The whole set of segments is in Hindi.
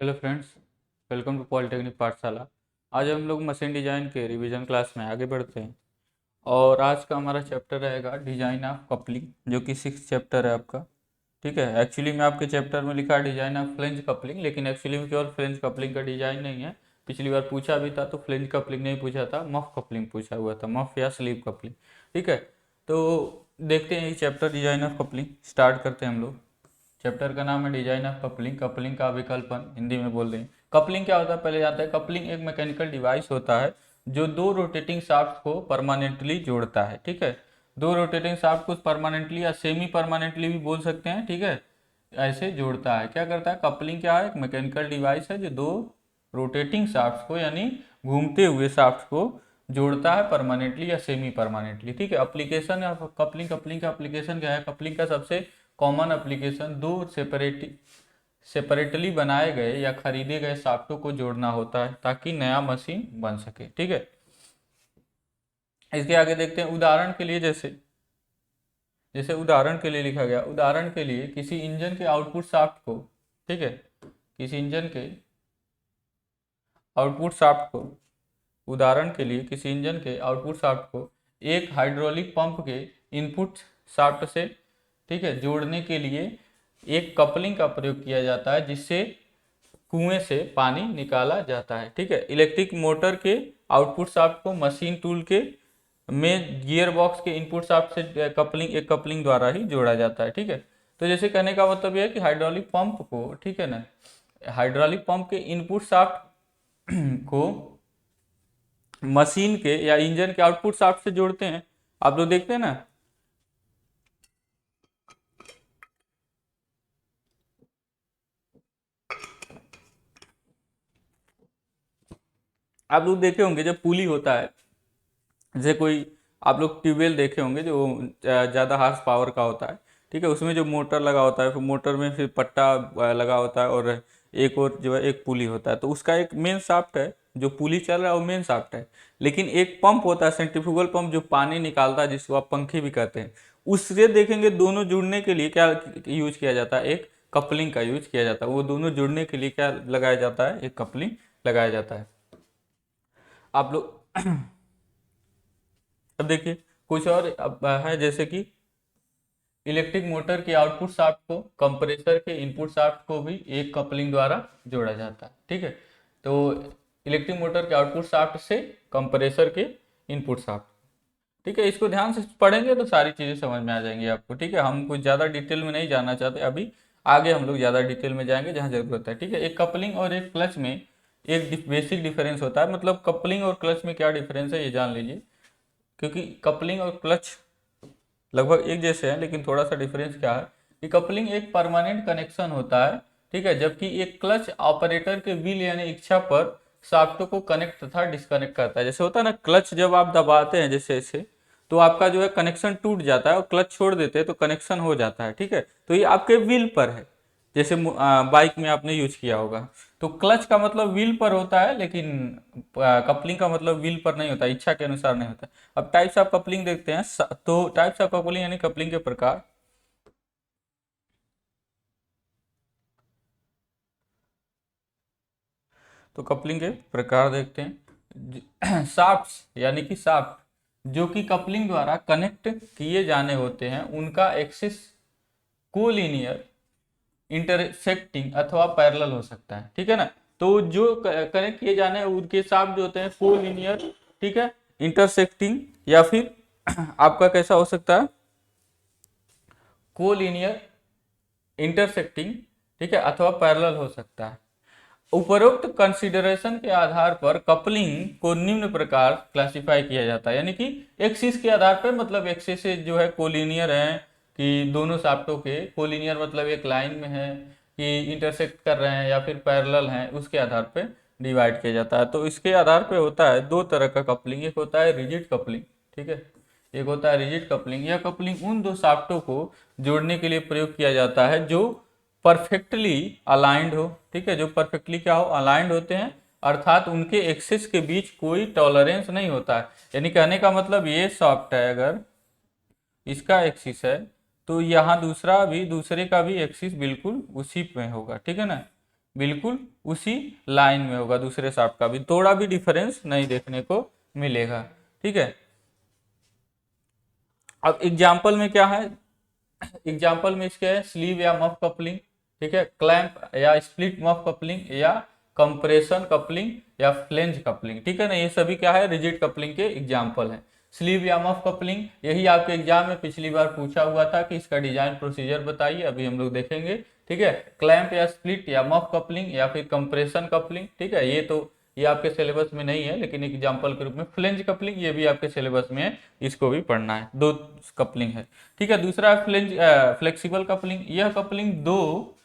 Hello friends, welcome to polytechnic Pathshala. आज हम लोग मशीन डिजाइन के रिवीजन क्लास में आगे बढ़ते हैं और आज का हमारा चैप्टर रहेगा डिजाइन ऑफ कपलिंग, जो कि 6th चैप्टर है आपका। ठीक है, एक्चुअली में आपके चैप्टर में लिखा है डिजाइन ऑफ फ्लेंज कपलिंग, लेकिन एक्चुअली में केवल फ्लेंज कपलिंग का डिजाइन नहीं है। पिछली बार पूछा भी था तो फ्लेंज कपलिंग नहीं पूछा था, मफ कपलिंग पूछा हुआ था, मफ या स्लीव कपलिंग। ठीक है, तो देखते हैं ये chapter design of coupling start करते हैं हम लोग। चैप्टर का नाम है डिजाइन ऑफ कपलिंग, कपलिंग का विकल्पन हिंदी में बोल दें। कपलिंग क्या होता है पहले जानते हैं। कपलिंग एक मैकेनिकल डिवाइस होता है जो दो रोटेटिंग शाफ्ट को परमानेंटली जोड़ता है। ठीक है, दो रोटेटिंग शाफ्ट को परमानेंटली या सेमी परमानेंटली भी बोल सकते हैं। ठीक है, ऐसे जोड़ता है। क्या करता है कपलिंग, क्या है, एक मैकेनिकल डिवाइस है जो दो रोटेटिंग शाफ्ट को यानी घूमते हुए शाफ्ट को जोड़ता है परमानेंटली या सेमी परमानेंटली। ठीक है, एप्लीकेशन कपलिंग, कपलिंग का एप्लीकेशन क्या है। कपलिंग का सबसे कॉमन एप्लीकेशन दो सेपरेटली बनाए गए या खरीदे गए शाफ्टों को जोड़ना होता है ताकि नया मशीन बन सके। ठीक है, इसके आगे देखते हैं। उदाहरण के लिए जैसे जैसे उदाहरण के लिए लिखा गया, उदाहरण के लिए किसी इंजन के आउटपुट शाफ्ट को, ठीक है, किसी इंजन के आउटपुट शाफ्ट को, उदाहरण के लिए किसी इंजन के आउटपुट शाफ्ट को एक हाइड्रोलिक पंप के इनपुट शाफ्ट से, ठीक है, जोड़ने के लिए एक कपलिंग का प्रयोग किया जाता है जिससे कुएं से पानी निकाला जाता है। ठीक है, इलेक्ट्रिक मोटर के आउटपुट शाफ्ट को मशीन टूल के में गियर बॉक्स के इनपुट शाफ्ट से एक कपलिंग द्वारा ही जोड़ा जाता है। ठीक है, तो जैसे कहने का मतलब यह है कि हाइड्रोलिक पंप को, ठीक है ना, हाइड्रोलिक पंप के इनपुट शाफ्ट को मशीन के या इंजन के आउटपुट शाफ्ट से जोड़ते हैं। आप लोग देखते हैं ना, आप लोग देखे होंगे जब पुली होता है, जैसे कोई आप लोग ट्यूबवेल देखे होंगे जो ज़्यादा हार्स पावर का होता है। ठीक है, उसमें जो मोटर लगा होता है, फिर मोटर में फिर पट्टा लगा होता है और एक और जो है एक पुली होता है। तो उसका एक मेन शाफ्ट है, जो पुली चल रहा है वो मेन शाफ्ट है। लेकिन एक पंप होता है, सेंट्रीफ्यूगल पंप, जो पानी निकालता है, जिसको आप पंखे भी कहते हैं। उससे देखेंगे दोनों जुड़ने के लिए क्या यूज किया जाता है, एक कपलिंग का यूज किया जाता है। वो दोनों जुड़ने के लिए क्या लगाया जाता है, एक कपलिंग लगाया जाता है। आप लोग अब देखिए कुछ और अब है, जैसे कि इलेक्ट्रिक मोटर के आउटपुट शाफ्ट को कंप्रेसर के इनपुट शाफ्ट को भी एक कपलिंग द्वारा जोड़ा जाता है। ठीक है, तो इलेक्ट्रिक मोटर के आउटपुट शाफ्ट से कंप्रेसर के इनपुट शाफ्ट। ठीक है, इसको ध्यान से पढ़ेंगे तो सारी चीज़ें समझ में आ जाएंगी आपको। ठीक है, हम कुछ ज़्यादा डिटेल में नहीं जाना चाहते अभी, आगे हम लोग ज़्यादा डिटेल में जाएंगे जहाँ ज़रूरत है। ठीक है, एक कपलिंग और एक क्लच में एक बेसिक डिफरेंस होता है। मतलब कपलिंग और क्लच में क्या डिफरेंस है ये जान लीजिए, क्योंकि कपलिंग और क्लच लगभग एक जैसे हैं, लेकिन थोड़ा सा डिफरेंस क्या है कि कपलिंग एक परमानेंट कनेक्शन होता है। ठीक है, जबकि एक क्लच ऑपरेटर के विल यानी इच्छा पर शाफ्टों को कनेक्ट तथा डिस्कनेक्ट करता है। जैसे होता है ना, क्लच जब आप दबाते हैं जैसे ऐसे, तो आपका जो है कनेक्शन टूट जाता है, और क्लच छोड़ देते हैं तो कनेक्शन हो जाता है। ठीक है, तो ये आपके व्हील पर है। जैसे बाइक में आपने यूज किया होगा, तो क्लच का मतलब व्हील पर होता है, लेकिन कपलिंग का मतलब व्हील पर नहीं होता, इच्छा के अनुसार नहीं होता। अब टाइप्स ऑफ कपलिंग देखते हैं। तो टाइप्स ऑफ कपलिंग यानी कपलिंग के प्रकार। तो कपलिंग के प्रकार देखते हैं। शाफ्ट्स यानी कि शाफ्ट जो कि कपलिंग द्वारा कनेक्ट किए जाने होते हैं, उनका एक्सिस कोलिनियर, इंटरसेक्टिंग अथवा पैरेलल हो सकता है। ठीक है ना, तो जो कनेक्ट किए जाने हैं उनके शाफ्ट जो होते हैं कोलिनियर, ठीक है, इंटरसेक्टिंग, या फिर आपका कैसा हो सकता है, कोलिनियर, इंटरसेक्टिंग, ठीक है, अथवा पैरेलल हो सकता है। उपरोक्त कंसीडरेशन के आधार पर कपलिंग को निम्न प्रकार क्लासिफाई किया जाता है, यानी कि एक्सिस के आधार पर, मतलब एक्सिस जो है कोलिनियर है कि दोनों शाफ्टों के कोलिनियर मतलब एक लाइन में है कि इंटरसेक्ट कर रहे हैं, या फिर पैरेलल हैं, उसके आधार पर डिवाइड किया जाता है। तो इसके आधार पर होता है दो तरह का कपलिंग। एक होता है रिजिड कपलिंग, ठीक है, एक होता है रिजिड कपलिंग। यह कपलिंग उन दो शाफ्टों को जोड़ने के लिए प्रयोग किया जाता है जो परफेक्टली अलाइंड हो। ठीक है, जो परफेक्टली क्या हो, अलाइंड होते हैं, अर्थात उनके एक्सिस के बीच कोई टॉलरेंस नहीं होता है। यानी कहने का मतलब ये शाफ्ट है, अगर इसका एक्सिस है तो यहाँ दूसरा भी, दूसरे का भी एक्सिस बिल्कुल उसी में होगा। ठीक है ना, बिल्कुल उसी लाइन में होगा, दूसरे शाफ्ट का भी थोड़ा भी डिफरेंस नहीं देखने को मिलेगा। ठीक है, अब एग्जाम्पल में क्या है, एग्जाम्पल में इसके है स्लीव या मफ कपलिंग, ठीक है, क्लैंप या स्प्लिट मफ कपलिंग या कंप्रेशन कपलिंग या फ्लेंज कपलिंग, ठीक है ना, ये सभी क्या है रिजिड कपलिंग के एग्जाम्पल हैं। स्लीव या मफ कपलिंग, यही आपके एग्जाम में पिछली बार पूछा हुआ था कि इसका डिजाइन प्रोसीजर बताइए, अभी हम लोग देखेंगे। ठीक है, क्लैंप या स्प्लिट या मफ कपलिंग या फिर कंप्रेशन कपलिंग, ठीक है, ये आपके सिलेबस में नहीं है लेकिन एग्जाम्पल के रूप में फ्लेंज कपलिंग, ये भी आपके सिलेबस में है, इसको भी पढ़ना है। दो कपलिंग है। ठीक है, दूसरा है फ्लेक्सिबल कपलिंग। यह कपलिंग दो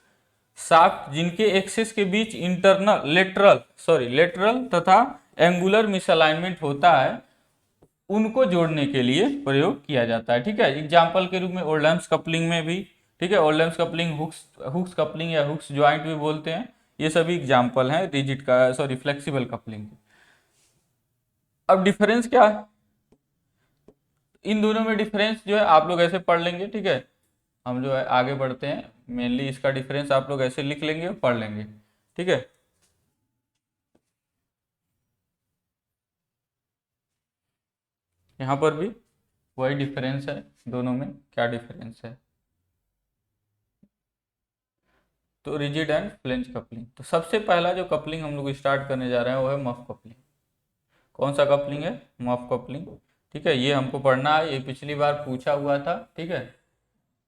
शाफ्ट जिनके एक्सिस के बीच इंटरनल लेटरल तथा एंगुलर मिसअलाइनमेंट होता है, उनको जोड़ने के लिए प्रयोग किया जाता है। ठीक है, एग्जाम्पल के रूप में ओल्डम्स कपलिंग में भी, ठीक है, ओल्डम्स कपलिंग, हुक्स कपलिंग या हुक्स ज्वाइंट भी बोलते हैं, ये सभी एग्जाम्पल हैं रिजिड का फ्लेक्सिबल कपलिंग के। अब डिफरेंस क्या है, इन दोनों में डिफरेंस जो है आप लोग ऐसे पढ़ लेंगे। ठीक है, हम जो है आगे बढ़ते हैं, मेनली इसका डिफरेंस आप लोग ऐसे लिख लेंगे और पढ़ लेंगे। ठीक है, यहाँ पर भी वही डिफरेंस है, दोनों में क्या डिफरेंस है, तो रिजिड एंड फ्लेंज कपलिंग। तो सबसे पहला जो कपलिंग हम लोग स्टार्ट करने जा रहे हैं वो है मफ कपलिंग। कौन सा कपलिंग है, मफ कपलिंग। ठीक है, ये हमको पढ़ना है, ये पिछली बार पूछा हुआ था। ठीक है,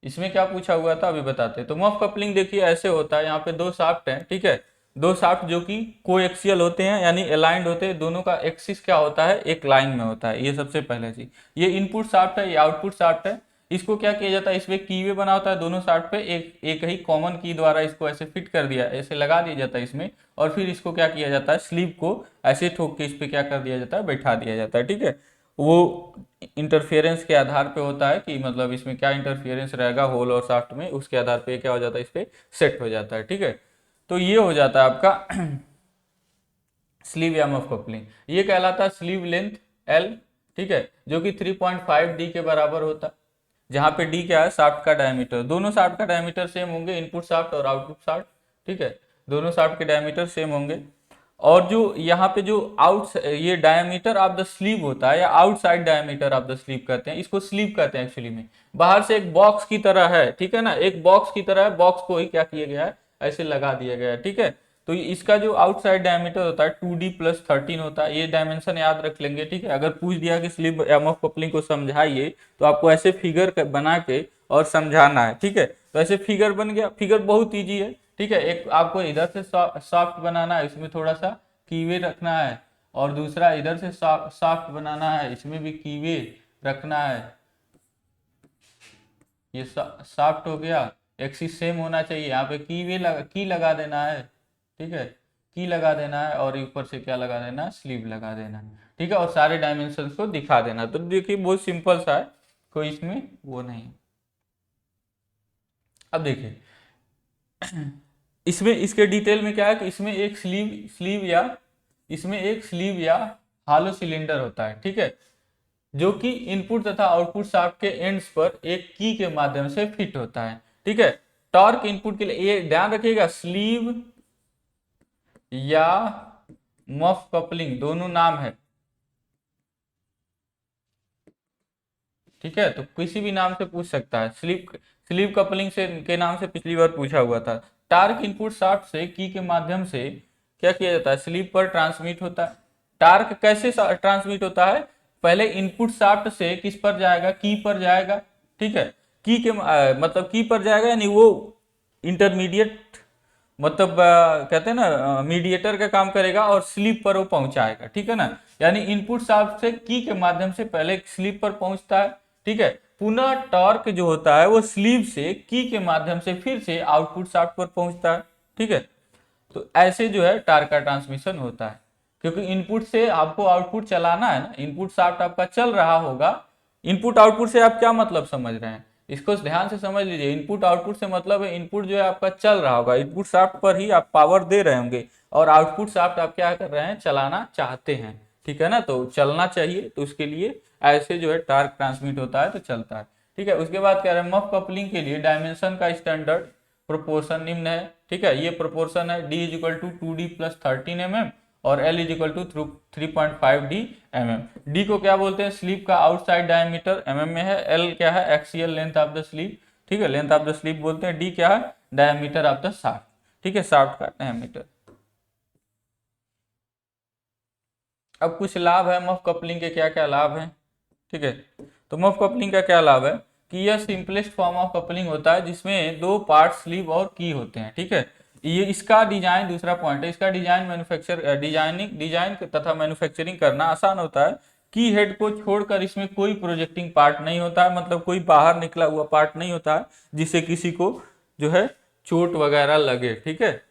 इसमें क्या पूछा हुआ था अभी बताते हैं। तो मफ कपलिंग देखिए ऐसे होता है, यहाँ पे दो शाफ्ट हैं, ठीक है, दो शाफ्ट जो कि कोएक्सियल होते हैं यानी अलाइंड होते हैं, दोनों का एक्सिस क्या होता है एक लाइन में होता है, ये सबसे पहले चीज। ये इनपुट शाफ्ट है, ये आउटपुट शाफ्ट है। इसको क्या किया जाता है, इसमें कीवे बना होता है दोनों शाफ्ट पे, एक एक ही कॉमन की द्वारा इसको ऐसे फिट कर दिया, ऐसे लगा दिया जाता है इसमें, और फिर इसको क्या किया जाता है, स्लीव को ऐसे ठोक के इस पे क्या कर दिया जाता है, बैठा दिया जाता है। ठीक है, वो इंटरफेरेंस के आधार पे होता है कि मतलब इसमें क्या इंटरफेरेंस रहेगा होल और शाफ्ट में, उसके आधार पे क्या हो जाता है, इस पे सेट हो जाता है। ठीक है, तो ये हो जाता है आपका स्लीव या मफ कपलिंग। ये कहलाता है स्लीव लेंथ एल, ठीक है, जो कि 3.5 डी के बराबर होता है, जहां पे डी क्या है, शाफ्ट का डायमीटर। दोनों शाफ्ट का डायमीटर सेम होंगे, इनपुट शाफ्ट और आउटपुट शाफ्ट। ठीक है, दोनों शाफ्ट के डायमीटर सेम होंगे। और जो यहाँ पे जो ये डायमीटर ऑफ द स्लीव होता है या outside diameter of the sleeve कहते हैं, इसको स्लीव कहते हैं एक्चुअली में। बाहर से एक बॉक्स की तरह है, ठीक है ना, एक बॉक्स की तरह है, बॉक्स को ही क्या किया गया है, ऐसे लगा दिया गया है। ठीक है, तो इसका जो आउटसाइड डायमीटर होता है 2D+13 होता है, ये डायमेंशन याद रख लेंगे। ठीक है, अगर पूछ दिया कि स्लीव या मफ कपलिंग को समझाइए तो आपको ऐसे फिगर बना के और समझाना है। ठीक है, तो ऐसे फिगर बन गया, फिगर बहुत ईजी है। ठीक है, एक आपको इधर से सॉफ्ट बनाना है, इसमें थोड़ा सा कीवे रखना है, और दूसरा इधर से सॉफ्ट बनाना है, इसमें भी कीवे रखना है। ये सॉफ्ट हो गया, एक्सिस सेम होना चाहिए, यहाँ पे की लगा देना है। ठीक है, की लगा देना है और ऊपर से क्या लगा देना है, स्लीव लगा देना है। ठीक है, और सारे डायमेंशन को दिखा देना। तो देखिए बहुत सिंपल सा है, कोई इसमें वो नहीं। अब देखिए इसमें इसके डिटेल में क्या है कि इसमें एक स्लीव या हालो सिलेंडर होता है। ठीक है, जो कि इनपुट तथा आउटपुट शाफ्ट के एंड्स पर एक की के माध्यम से फिट होता है। ठीक है, टॉर्क इनपुट के लिए ये ध्यान रखिएगा, स्लीव या मफ कपलिंग दोनों नाम है। ठीक है, तो किसी भी नाम से पूछ सकता है, स्लीव कपलिंग से के नाम से पिछली बार पूछा हुआ था। टार्क इनपुट शाफ्ट से की के माध्यम से क्या किया जाता है, स्लीव पर ट्रांसमिट होता है। टार्क कैसे ट्रांसमिट होता है, पहले इनपुट शाफ्ट से किस पर जाएगा, की पर जाएगा। ठीक है, की के मतलब की पर जाएगा, यानी वो इंटरमीडिएट मतलब कहते हैं ना मीडिएटर का काम करेगा और स्लीप पर वो पहुंचाएगा। ठीक है ना, यानी इनपुट शाफ्ट से की के माध्यम से पहले स्लीप पर पहुंचता है। ठीक है, पुनः टॉर्क जो होता है वो स्लीव से की के माध्यम से फिर से आउटपुट शाफ्ट पर पहुंचता है। ठीक है, तो ऐसे जो है टार्क का ट्रांसमिशन होता है, क्योंकि इनपुट से आपको आउटपुट चलाना है ना, इनपुट शाफ्ट आपका चल रहा होगा। इनपुट आउटपुट से आप क्या मतलब समझ रहे हैं, इसको ध्यान से समझ लीजिए। इनपुट आउटपुट से मतलब है इनपुट जो है आपका चल रहा होगा, इनपुट शाफ्ट पर ही आप पावर दे रहे होंगे, और आउटपुट शाफ्ट आप क्या कर रहे हैं, चलाना चाहते हैं। ठीक है ना, तो चलना चाहिए, तो उसके लिए ऐसे जो है टार्क ट्रांसमिट होता है तो चलता है। ठीक है, उसके बाद कह रहे हैं मफ कपलिंग के लिए डायमेंशन का स्टैंडर्ड प्रोपोर्शन निम्न है। ठीक है, ये प्रोपोर्शन है। D is equal to 2D plus 13 mm और L is equal to 3.5D mm। D को क्या बोलते हैं, स्लीव का आउटसाइड डायमीटर mm में है। एल क्या है, axial length of the sleeve, ठीक है, लेंथ ऑफ द स्लीव बोलते हैं। डी क्या है, डायमीटर ऑफ द शाफ्ट, ठीक है, शाफ्ट का डायमीटर। अब कुछ लाभ है मफ कपलिंग के, क्या क्या लाभ है, ठीक है। तो मफ कपलिंग का क्या लाभ है कि यह सिंपलेस्ट फॉर्म ऑफ कपलिंग होता है जिसमें दो पार्ट स्लीव और की होते हैं, ठीक है। ये इसका डिजाइन, दूसरा पॉइंट है, इसका डिजाइन तथा मैन्युफैक्चरिंग करना आसान होता है। की हेड को छोड़कर इसमें कोई प्रोजेक्टिंग पार्ट नहीं होता है, मतलब कोई बाहर निकला हुआ पार्ट नहीं होता है जिससे किसी को जो है चोट वगैरह लगे, ठीक है।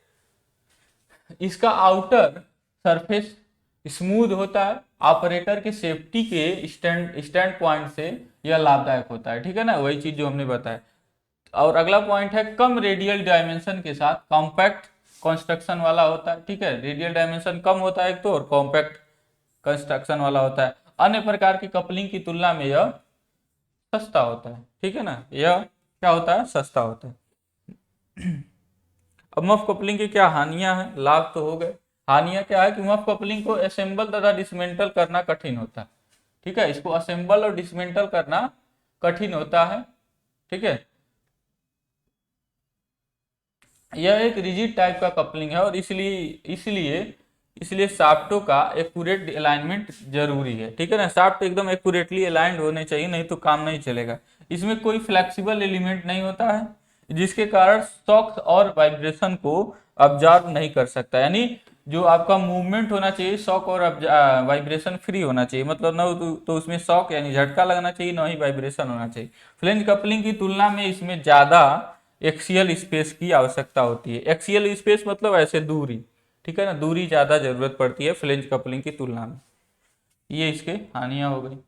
इसका आउटर सरफेस स्मूथ होता है। ऑपरेटर के सेफ्टी के स्टैंड पॉइंट से यह लाभदायक होता है, ठीक है ना, वही चीज जो हमने बताया। और अगला पॉइंट है कम रेडियल डायमेंशन के साथ कॉम्पैक्ट कंस्ट्रक्शन वाला होता है, ठीक है। रेडियल डायमेंशन कम होता है एक तो, और कॉम्पैक्ट कंस्ट्रक्शन वाला होता है। अन्य प्रकार की कपलिंग की तुलना में यह सस्ता होता है, ठीक है ना, यह क्या होता है, सस्ता होता है। अब मफ कपलिंग की क्या हानियां हैं, लाभ तो हो गए। हानियां क्या है कि मफ कपलिंग को असेंबल तथा डिसमेंटल करना कठिन होता है, ठीक है, इसको असेंबल और डिसमेंटल करना कठिन होता है, ठीक है। यह एक रिजिड टाइप का कपलिंग है और इसलिए इसलिए इसलिए शाफ्टों का एक्यूरेट अलाइनमेंट जरूरी है, ठीक है ना। शाफ्ट एकदम एक्यूरेटली अलाइंड होने चाहिए, नहीं तो काम नहीं चलेगा। इसमें कोई फ्लेक्सिबल एलिमेंट नहीं होता है जिसके कारण शॉक और वाइब्रेशन को ऑब्जर्व नहीं कर सकता, यानी जो आपका मूवमेंट होना चाहिए शॉक और वाइब्रेशन फ्री होना चाहिए, मतलब न तो उसमें शॉक यानी झटका लगना चाहिए, न ही वाइब्रेशन होना चाहिए। फ्लेंज कपलिंग की तुलना में इसमें ज्यादा एक्सियल स्पेस की आवश्यकता होती है। एक्सियल स्पेस मतलब ऐसे दूरी, ठीक है ना, दूरी ज्यादा जरूरत पड़ती है फ्लेंज कपलिंग की तुलना में। ये इसके हानियां हो गई।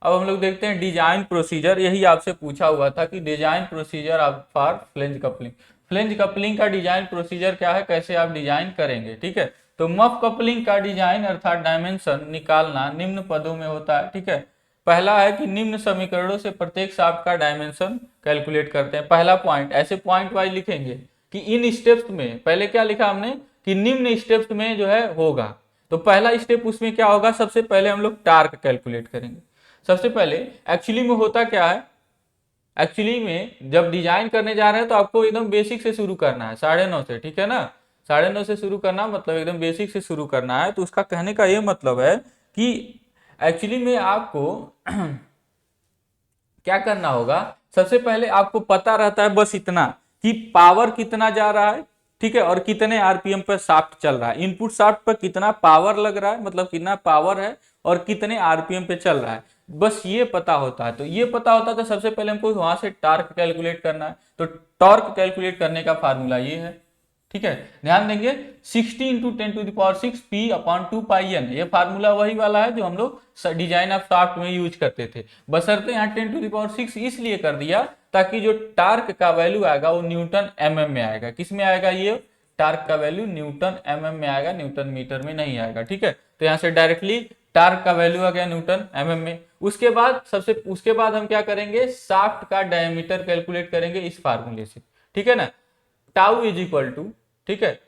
अब हम लोग देखते हैं डिजाइन प्रोसीजर। यही आपसे पूछा हुआ था कि design procedure of for flange coupling. Flange coupling का डिजाइन प्रोसीजर क्या है, कैसे आप डिजाइन करेंगे, ठीक है। तो मफ कपलिंग का डिजाइन अर्थात डायमेंशन निकालना निम्न पदों में होता है, ठीक है। पहला है कि निम्न समीकरणों से प्रत्येक शाफ्ट का डायमेंशन कैलकुलेट करते हैं। पहला पॉइंट, ऐसे पॉइंट वाइज लिखेंगे कि इन स्टेप्स में, पहले क्या लिखा हमने कि निम्न स्टेप्स में जो है होगा, तो पहला स्टेप उसमें क्या होगा, सबसे पहले हम लोग टार्क कैलकुलेट करेंगे। सबसे पहले एक्चुअली में होता क्या है, एक्चुअली में जब डिजाइन करने जा रहे हैं तो आपको एकदम बेसिक से शुरू करना है, 9:30 से, ठीक है ना, 9:30 से शुरू करना, मतलब एकदम बेसिक से शुरू करना है। तो उसका कहने का ये मतलब है कि एक्चुअली में आपको क्या करना होगा, सबसे पहले आपको पता रहता है बस इतना कि पावर कितना जा रहा है, ठीक है, और कितने आरपीएम पर शाफ्ट चल रहा है। इनपुट शाफ्ट पर कितना पावर लग रहा है, मतलब कितना पावर है और कितने आरपीएम पे चल रहा है, बस ये पता होता है। तो ये पता होता है तो सबसे पहले हमको वहां से टॉर्क कैलकुलेट करना है। तो टॉर्क कैलकुलेट करने का फार्मूला ये है, ठीक है, ध्यान देंगे 60 इंटू 10⁶ P अपॉन 2πn, ये फार्मूला वही वाला है जो हम लोग डिजाइन ऑफ शाफ्ट में यूज करते थे। बशर्ते यहाँ 10⁶ इसलिए कर दिया ताकि जो टार्क का वैल्यू आएगा वो न्यूटन mm में आएगा। किस में आएगा, ये टार्क का वैल्यू न्यूटन mm में आएगा, न्यूटन मीटर में नहीं आएगा, ठीक है। तो यहाँ से डायरेक्टली टार्क का वैल्यू आ गया न्यूटन mm में। उसके बाद हम क्या करेंगे, शाफ्ट का डायमीटर कैलकुलेट करेंगे इस फार्मूले से, ठीक है ना। टाउ इज इक्वल टू, ठीक है,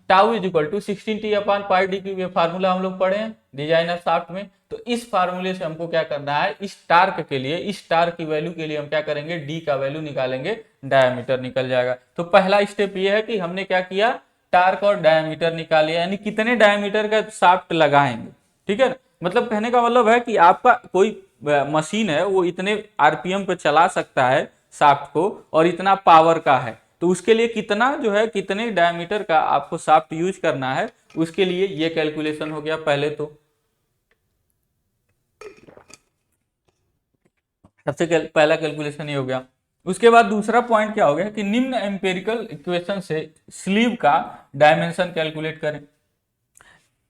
tau is equal to 16T upon πd3, ये फार्मूला हम लोग पढ़े हैं डिजाइन ऑफ शाफ्ट में। तो इस फार्मूले से हमको क्या करना है, इस टार्क के लिए, इस टार्क की वैल्यू के लिए हम क्या करेंगे, डी का वैल्यू निकालेंगे, डायमीटर निकल जाएगा। तो पहला स्टेप ये है कि हमने क्या किया, टार्क और डायमीटर निकाल लिया, यानी कितने डायमीटर का शाफ्ट लगाएंगे, ठीक है। मतलब कहने का मतलब है कि आपका कोई मशीन है वो इतने आरपीएम पे चला सकता है शाफ्ट को और इतना पावर का है, तो उसके लिए कितना जो है, कितने डायमीटर का आपको शाफ्ट यूज करना है, उसके लिए ये कैलकुलेशन हो गया पहले। तो सबसे पहला कैलकुलेशन ये हो गया। उसके बाद दूसरा पॉइंट क्या हो गया कि निम्न एम्पिरिकल इक्वेशन से स्लीव का डायमेंशन कैलकुलेट करें।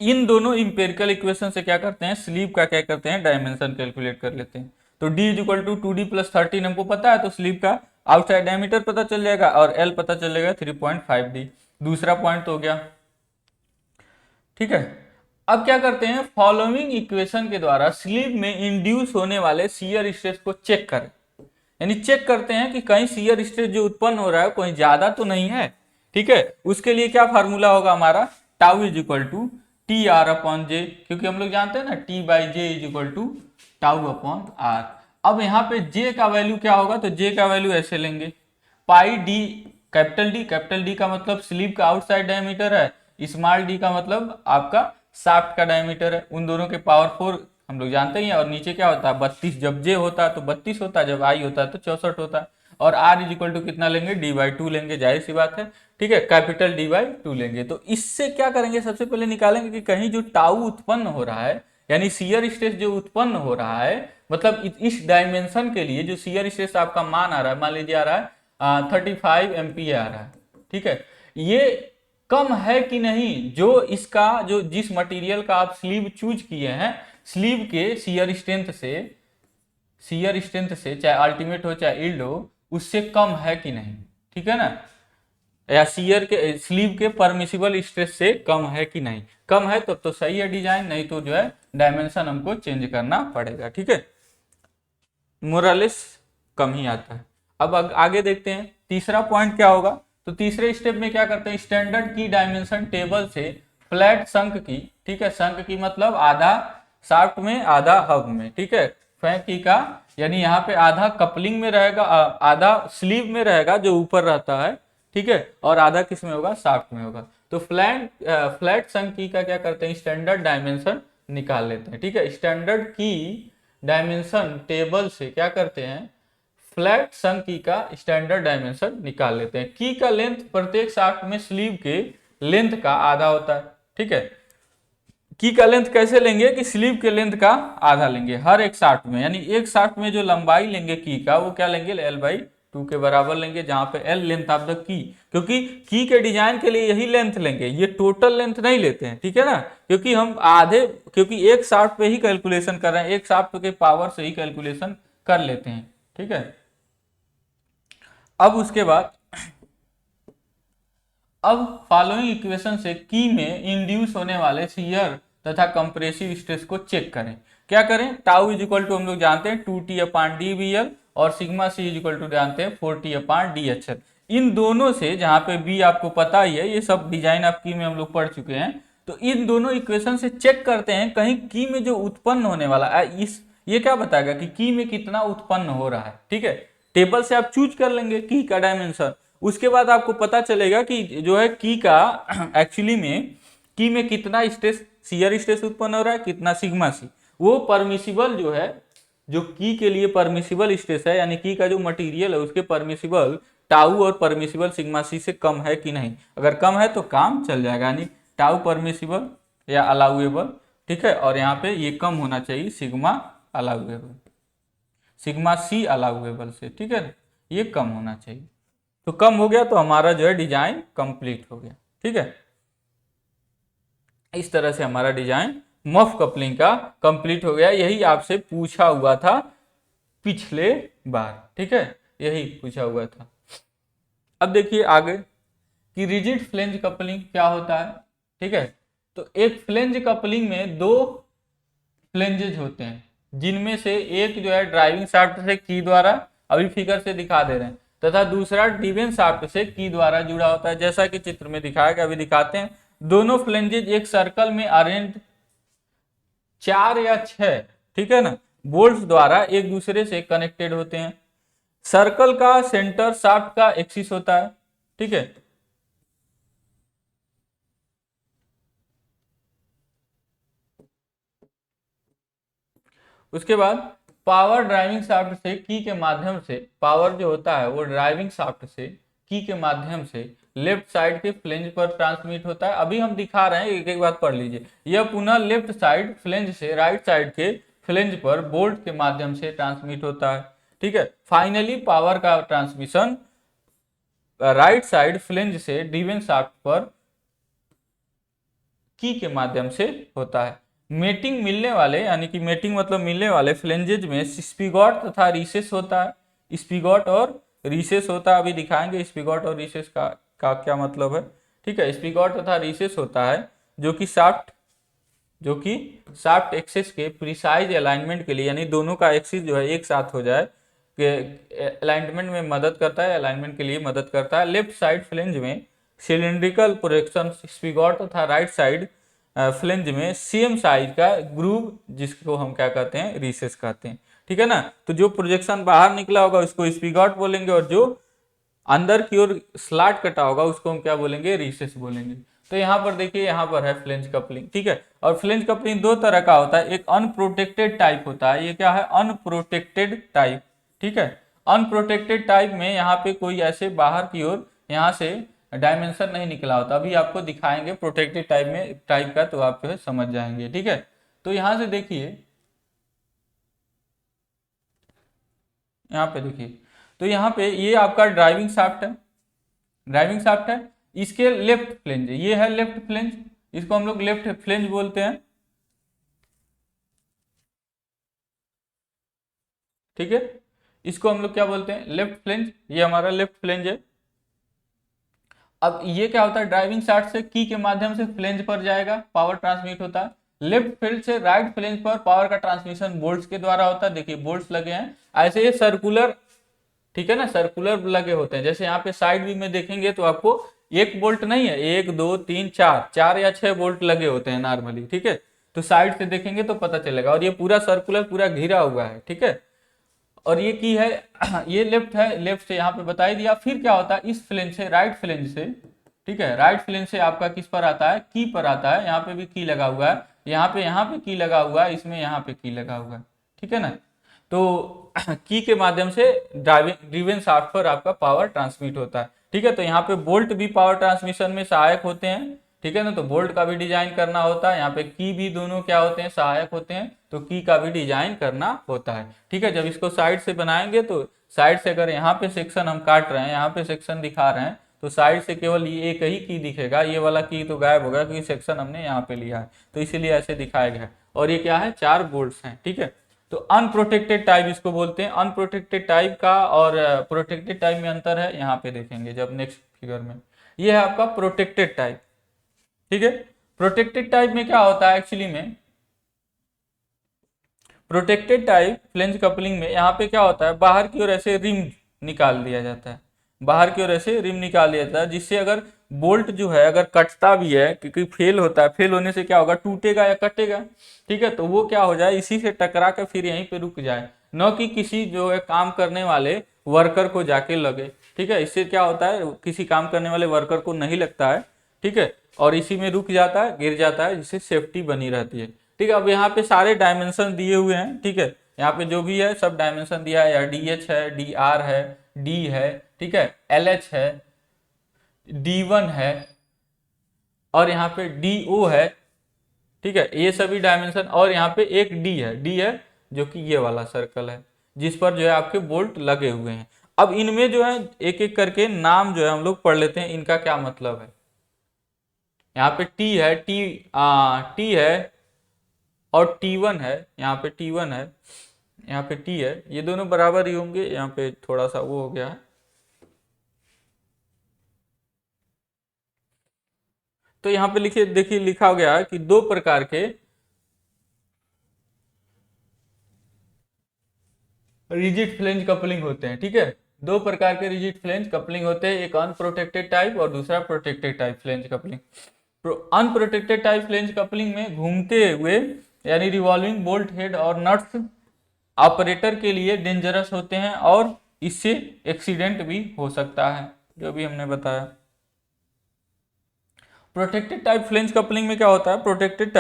इन दोनों इंपेरिकल इक्वेशन से क्या करते हैं, स्लीव का क्या करते हैं, डायमेंशन कैलकुलेट कर लेते हैं। तो D is equal to 2D plus 13 हमको पता है, तो स्लीव का आउटसाइड डायमीटर पता चल जाएगा और L पता चल जाएगा 3.5D। दूसरा पॉइंट तो हो गया, ठीक है। अब क्या करते हैं, फॉलोइंग इक्वेशन के द्वारा स्लीव में इंड्यूस होने वाले शियर स्ट्रेस को चेक करें। यानी चेक करते हैं कि कहीं शियर स्ट्रेस जो उत्पन्न हो रहा है कहीं ज्यादा तो नहीं है। ठीक है, उसके लिए क्या फार्मूला होगा हमारा, tau is equal to T R upon J, क्योंकि हम लोग जानते हैं ना T by J is equal to tau upon R. अब यहाँ पे जे का वैल्यू क्या होगा, तो जे का वैल्यू ऐसे लेंगे, पाई डी, कैपिटल डी का मतलब स्लीव का आउटसाइड डायमीटर है, स्मॉल डी का मतलब आपका शाफ्ट का डायमीटर है, उन दोनों के पावर 4 हम लोग जानते ही हैं। और नीचे क्या होता है 32, जब जे होता है तो 32 होता है, जब आई होता है तो 64 होता है। और आर इज इक्वल टू कितना लेंगे, डी बाई टू लेंगे, जाहिर सी बात है। ठीक है, कैपिटल डी बाई टू लेंगे। तो इससे क्या करेंगे, सबसे पहले निकालेंगे कि कहीं जो टाउ उत्पन्न हो रहा है, यानी शियर स्ट्रेस जो उत्पन्न हो रहा है, मतलब इस डायमेंशन के लिए जो शियर स्ट्रेस आपका मान आ रहा है, मान लीजिए आ रहा है 35 MPa आ रहा है। ठीक है, ये कम है कि नहीं, जो इसका जो जिस मटेरियल का आप स्लीव चूज किए हैं, स्लीव के शियर स्ट्रेंथ से चाहे अल्टीमेट हो चाहे इल्ड हो, उससे कम है कि नहीं। ठीक है ना, या शियर के स्लीव के परमिसिबल स्ट्रेस से कम है कि नहीं, कम है तो सही है डिजाइन, नहीं तो जो है डायमेंशन हमको चेंज करना पड़ेगा। ठीक है, मोरलेस कम ही आता है। अब आगे देखते हैं तीसरा पॉइंट क्या होगा। तो तीसरे स्टेप में क्या करते हैं, स्टैंडर्ड की डायमेंशन टेबल से फ्लैट संक की, ठीक है, संक की मतलब आधा शाफ्ट में आधा हब में, ठीक है, की का यानी यहाँ पे आधा कपलिंग में रहेगा, आधा स्लीव में रहेगा जो ऊपर रहता है, ठीक है, और आधा किस में होगा, शाफ्ट में होगा। तो फ्लैट संक की का क्या करते हैं, स्टैंडर्ड डायमेंशन निकाल लेते हैं। ठीक है, स्टैंडर्ड की डायमेंशन टेबल से क्या करते हैं, फ्लैट संक की का स्टैंडर्ड डायमेंशन निकाल लेते हैं। की का लेंथ प्रत्येक शाफ्ट में स्लीव के लेंथ का आधा होता है। ठीक है, की का लेंथ कैसे लेंगे कि स्लीव के लेंथ का आधा लेंगे हर एक शाफ्ट में, यानी एक शाफ्ट में जो लंबाई लेंगे की का, वो क्या लेंगे, L/2 के बराबर लेंगे, जहां पे L length of the key, क्योंकि की के डिजाइन के लिए यही लेंथ लेंगे, ये टोटल लेंथ नहीं लेते हैं। ठीक है ना, क्योंकि हम आधे, क्योंकि एक शाफ्ट पे ही कैलकुलेशन कर रहे हैं, एक शाफ्ट के पावर से ही कैलकुलेशन कर लेते हैं। ठीक है, अब उसके बाद अब फॉलोइंग इक्वेशन से की में इंड्यूस होने वाले शियर तथा कंप्रेसिव स्ट्रेस को चेक करें। क्या करें, टाउ इज इक्वल टू हम लोग जानते हैं 2t upon D V L, और sigma C is equal to जानते हैं 4t upon D H L. इन दोनों से, जहां पे बी आपको पता ही है, ये सब डिजाइन आप की में हम लोग पढ़ चुके हैं, तो इन दोनों इक्वेशन से चेक करते हैं कहीं की में जो उत्पन्न होने वाला है, इस ये क्या बताएगा कि की में कितना उत्पन्न हो रहा है। ठीक है, टेबल से आप चूज कर लेंगे की का डायमेंशन, उसके बाद आपको पता चलेगा कि जो है की का एक्चुअली में की में कितना स्ट्रेस, शियर स्ट्रेस उत्पन्न हो रहा है, कितना सिग्मा सी, वो परमिसिबल जो है, जो की के लिए परमिसिबल स्ट्रेस है, यानी की का जो मटेरियल है उसके परमिसिबल टाउ और परमिसिबल सिग्मा सी से कम है कि नहीं। अगर कम है तो काम चल जाएगा, यानी टाउ परमिसिबल या अलाउएबल। ठीक है, और यहाँ पे ये कम होना चाहिए sigma allowable, sigma C allowable से। ठीक है, ये कम होना चाहिए, तो कम हो गया तो हमारा जो है डिजाइन कंप्लीट हो गया। ठीक है, इस तरह से हमारा डिजाइन मफ कपलिंग का कंप्लीट हो गया। यही आपसे पूछा हुआ था पिछले बार। ठीक है, यही पूछा हुआ था। अब देखिए आगे कि रिजिड फ्लेंज कपलिंग क्या होता है। ठीक है, तो एक फ्लेंज कपलिंग में दो फ्लेंजेज होते हैं, जिनमें से एक जो है ड्राइविंग शाफ्ट से की द्वारा, अभी फिगर से दिखा दे रहे हैं, तथा दूसरा ड्रिवेन शाफ्ट से की द्वारा जुड़ा होता है, जैसा कि चित्र में दिखाया गया, अभी दिखाते हैं। दोनों फ्लेंजेज एक सर्कल में अरेंज 4 या 6, ठीक है ना, बोल्ट्स द्वारा एक दूसरे से कनेक्टेड होते हैं। सर्कल का सेंटर शाफ्ट का एक्सिस होता है। ठीक है, उसके बाद पावर ड्राइविंग शाफ्ट से की के माध्यम से, पावर जो होता है वो ड्राइविंग शाफ्ट से की के माध्यम से लेफ्ट साइड के फ्लेंज पर ट्रांसमिट होता है। अभी हम दिखा रहे हैं, एक एक बात पढ़ लीजिए। यह पुनः लेफ्ट साइड फ्लेंज से राइट साइड के फ्लेंज पर बोल्ट के माध्यम से ट्रांसमिट होता है। ठीक है, फाइनली पावर का ट्रांसमिशन राइट साइड फ्लेंज से ड्रिवेन शाफ्ट पर की के माध्यम से होता है। मेटिंग मिलने वाले, यानी कि मेटिंग मतलब मिलने वाले फ्लेंजेज में स्पिगॉट तथा रिसेस होता है। स्पिगॉट और रिसेस होता है, अभी दिखाएंगे स्पिगॉट और रिसेस का क्या मतलब है। ठीक है, स्पिगॉट तथा रिसेस होता है जो कि शाफ्ट एक्सिस के प्रिसाइज अलाइनमेंट के लिए, यानी दोनों का एक्सिस जो है एक साथ हो जाए, अलाइनमेंट में मदद करता है, अलाइनमेंट के लिए मदद करता है। लेफ्ट साइड फ्लेंज में सिलिंड्रिकल प्रोजेक्शन स्पिगॉट तथा राइट साइड फ्लेंज में सेम साइज का ग्रूव, जिसको हम क्या कहते हैं, रिसेस कहते हैं। ठीक है ना। तो जो प्रोजेक्शन बाहर निकला होगा उसको स्पिगॉट बोलेंगे, और जो अंदर की ओर स्लॉट कटा होगा उसको हम क्या बोलेंगे, रिसेस बोलेंगे। तो यहाँ पर देखिए, यहाँ पर है फ्लेंज कपलिंग। ठीक है। और फ्लेंज कपलिंग दो तरह का होता है, एक अनप्रोटेक्टेड टाइप होता है। ये क्या है, अनप्रोटेक्टेड टाइप। ठीक है। अनप्रोटेक्टेड टाइप में यहाँ पे कोई ऐसे बाहर की ओर यहाँ से डायमेंशन नहीं निकला होता। अभी आपको दिखाएंगे प्रोटेक्टेड टाइप में टाइप का, तो आप जो है समझ जाएंगे। ठीक है। तो यहाँ से देखिए, यहाँ पे देखिए, तो यहाँ पे ये आपका ड्राइविंग शाफ्ट है, ड्राइविंग शाफ्ट है। इसके लेफ्ट फ्लेंज, ये है लेफ्ट फ्लेंज, इसको हम लोग लेफ्ट फ्लेंज बोलते हैं। ठीक है। इसको हम लोग क्या बोलते हैं, लेफ्ट फ्लेंज। ये हमारा लेफ्ट फ्लेंज है। अब ये क्या होता है, ड्राइविंग शाफ्ट से की के माध्यम से फ्लेंज पर जाएगा, पावर ट्रांसमिट होता है। लेफ्ट फ्लेंज से राइट फ्लेंज पर पावर का ट्रांसमिशन बोल्ट्स के द्वारा होता है। देखिए बोल्ट्स लगे हैं ऐसे, ये सर्कुलर, ठीक है ना, सर्कुलर लगे होते हैं। जैसे यहाँ पे साइड व्यू में देखेंगे तो आपको एक बोल्ट नहीं है, एक दो तीन चार, चार या छह बोल्ट लगे होते हैं नॉर्मली। ठीक है। तो साइड से देखेंगे तो पता चलेगा, और ये पूरा सर्कुलर पूरा घिरा हुआ है। ठीक है। और ये की है ये लेफ्ट है, लेफ्ट से यहाँ पे बता ही दिया। फिर क्या होता है, इस फ्लेंज से, राइट फ्लेंज से, ठीक है, राइट फ्लेंज से आपका किस पर आता है, की पर आता है। यहाँ पे भी की लगा हुआ है, यहाँ पे की लगा हुआ है, इसमें यहाँ पे की लगा हुआ है। ठीक है ना। तो की के माध्यम से ड्रिवन शाफ्ट पर आपका पावर ट्रांसमिट होता है। ठीक है। तो यहाँ पे बोल्ट भी पावर ट्रांसमिशन में सहायक होते हैं। ठीक है ना। तो बोल्ट का भी डिजाइन करना होता है, यहाँ पे की भी, दोनों क्या होते हैं, सहायक होते हैं। तो की का भी डिजाइन करना होता है। ठीक है। जब इसको साइड से बनाएंगे तो साइड से अगर यहाँ पे सेक्शन हम काट रहे हैं, यहाँ पे सेक्शन दिखा रहे हैं, तो साइड से केवल ये एक ही की दिखेगा, ये वाला की तो गायब होगा क्योंकि सेक्शन हमने यहाँ पे लिया है, तो इसीलिए ऐसे दिखाया गया है। और ये क्या है, चार बोल्ट्स हैं। ठीक है। तो अनप्रोटेक्टेड टाइप इसको बोलते हैं। अनप्रोटेक्टेड टाइप का और प्रोटेक्टेड टाइप में अंतर है, यहाँ पे देखेंगे जब नेक्स्ट फिगर में। ये है आपका प्रोटेक्टेड टाइप। ठीक है। प्रोटेक्टेड टाइप में क्या होता है एक्चुअली में, प्रोटेक्टेड टाइप फ्लेंज कपलिंग में यहाँ पे क्या होता है, बाहर की ओर ऐसे रिम निकाल दिया जाता है, बाहर की ओर ऐसे रिम निकाल दिया जाता है, जिससे अगर बोल्ट जो है अगर कटता भी है, क्योंकि फेल होता है, फेल होने से क्या होगा, टूटेगा या कटेगा। ठीक है। तो वो क्या हो जाए, इसी से टकरा के फिर यहीं पे रुक जाए, न कि किसी जो है काम करने वाले वर्कर को जाके लगे। ठीक है। इससे क्या होता है, किसी काम करने वाले वर्कर को नहीं लगता है। ठीक है। और इसी में रुक जाता है, गिर जाता है, जिससे सेफ्टी बनी रहती है। ठीक है। अब यहाँ पे सारे डायमेंशन दिए हुए हैं। ठीक है। यहाँ पे जो भी है सब डायमेंशन दिया है, या DH है, DR है, D है, ठीक है, LH है, D1 है, और यहाँ पे DO है। ठीक है। ये सभी डायमेंशन, और यहाँ पे एक D है जो कि ये वाला सर्कल है, जिस पर जो है आपके बोल्ट लगे हुए हैं। अब इनमें जो है एक एक करके नाम जो है हम लोग पढ़ लेते हैं, इनका क्या मतलब है। यहाँ पे T है, और T1 है, यहाँ पे T1 है, यहाँ पे T है, ये दोनों बराबर ही होंगे। यहाँ पे थोड़ा सा वो हो गया है। तो यहाँ पे लिखिए, देखिए लिखा गया है कि दो प्रकार के रिजिड फ्लेंज कपलिंग होते हैं। ठीक है। दो प्रकार के रिजिड फ्लेंज कपलिंग होते हैं, एक अनप्रोटेक्टेड टाइप और दूसरा protected type flange coupling. Unprotected type flange coupling में घूमते हुए यानी रिवॉल्विंग बोल्ट हेड और नट्स ऑपरेटर के लिए डेंजरस होते हैं, और इससे एक्सीडेंट भी हो सकता है, जो भी हमने बताया। प्रोटेक्टेड टाइप फ्लेंज कपलिंग में क्या होता है, प्रोटेक्टेड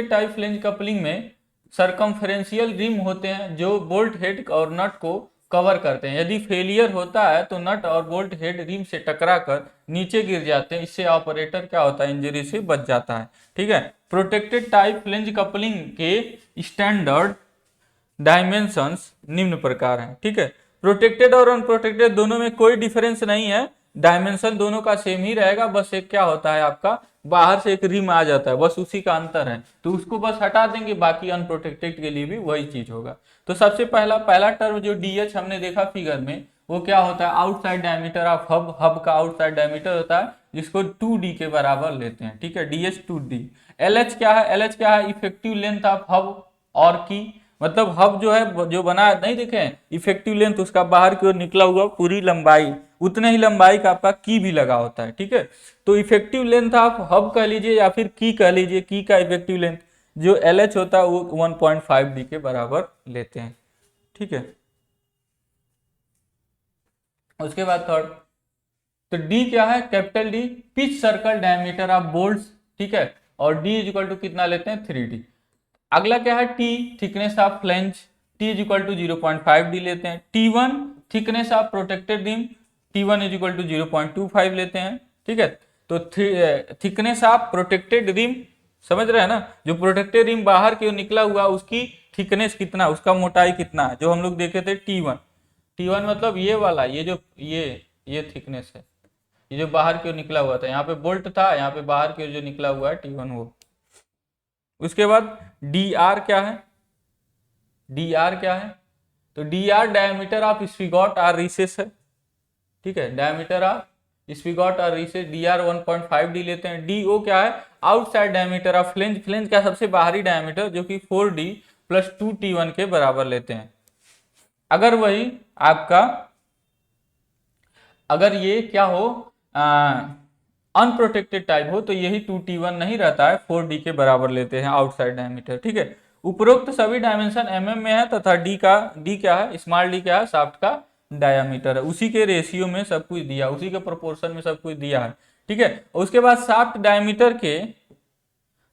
टाइप फ्लेंज कपलिंग में सरकमफेरेंशियल रिम होते हैं जो बोल्ट हेड और नट को कवर करते हैं। यदि फेलियर होता है तो नट और बोल्ट हेड रिम से टकराकर नीचे गिर जाते हैं, इससे ऑपरेटर क्या होता है, इंजरी से बच जाता है। ठीक है। प्रोटेक्टेड टाइप फ्लेंज कपलिंग के स्टैंडर्ड डायमेंशंस निम्न प्रकार हैं। ठीक है। प्रोटेक्टेड और अनप्रोटेक्टेड दोनों में कोई डिफरेंस नहीं है, डायमेंशन दोनों का सेम ही रहेगा, बस एक क्या होता है आपका, बाहर से एक रिम आ जाता है, बस उसी का अंतर है, तो उसको बस हटा देंगे, बाकी अनप्रोटेक्टेड के लिए भी वही चीज होगा। तो सबसे पहला टर्म जो DH हमने देखा फिगर में, वो क्या होता है, आउटसाइड डायमीटर ऑफ हब का आउटसाइड डायमीटर होता है, जिसको 2D के बराबर लेते हैं। ठीक है। DH 2D। LH क्या है, इफेक्टिव लेंथ ऑफ हब और की, मतलब हब जो है जो बना है, नहीं देखे इफेक्टिव लेंथ उसका बाहर की ओर निकला हुआ पूरी लंबाई, उतने ही लंबाई का आपका की भी लगा होता है, ठीक है। तो इफेक्टिव लेंथ आप हब कह लीजिए या फिर की कह लीजिए, की का इफेक्टिव लेंथ जो LH होता है वो 1.5D के बराबर लेते हैं, ठीक है। उसके बाद थर्ड, तो डी क्या है, capital D pitch circle diameter of bolts, ठीक है, और डी इज इक्वल टू कितना लेते हैं 3D। अगला क्या है T thickness of flange, T is equal to 0.5D लेते हैं। T1 thickness of protected rim, T1 is equal to 0.25 लेते हैं, ठीक है। तो थिकनेस ऑफ प्रोटेक्टेड रिम, समझ रहे हैं ना, जो प्रोटेक्टेड रिम बाहर की ओर निकला हुआ उसकी थिकनेस कितना, उसका मोटाई कितना है, जो हम लोग देखे थे T1। T1 मतलब ये वाला, ये जो ये थिकनेस है, ये जो बाहर की ओर निकला हुआ था, यहाँ पे बोल्ट था, यहाँ पे बाहर की ओर जो निकला हुआ है T1 वो। उसके बाद डी आर क्या है, डी आर क्या है, तो D R diameter of spigot or recess है, ठीक है, डायमीटर ऑफ स्पिगॉट और रिसेस, डी आर 1.5D लेते हैं। डी ओ क्या है, outside diameter of flange, flange का सबसे बाहरी डायमीटर जो कि 4D प्लस 2T1 के बराबर लेते हैं। अगर वही आपका, अगर ये क्या हो अनप्रोटेक्टेड टाइप हो तो यही 2T1 नहीं रहता है, 4D के बराबर लेते हैं आउटसाइड डायमीटर, ठीक है। उपरोक्त सभी डायमेंशन mm में है तथा डी क्या है, स्मॉल डी क्या है, शाफ्ट का डायामीटर है, उसी के रेशियो में सब कुछ दिया, उसी के प्रोपोर्शन में सब कुछ दिया है, ठीक है। उसके बाद शाफ्ट डायमीटर के,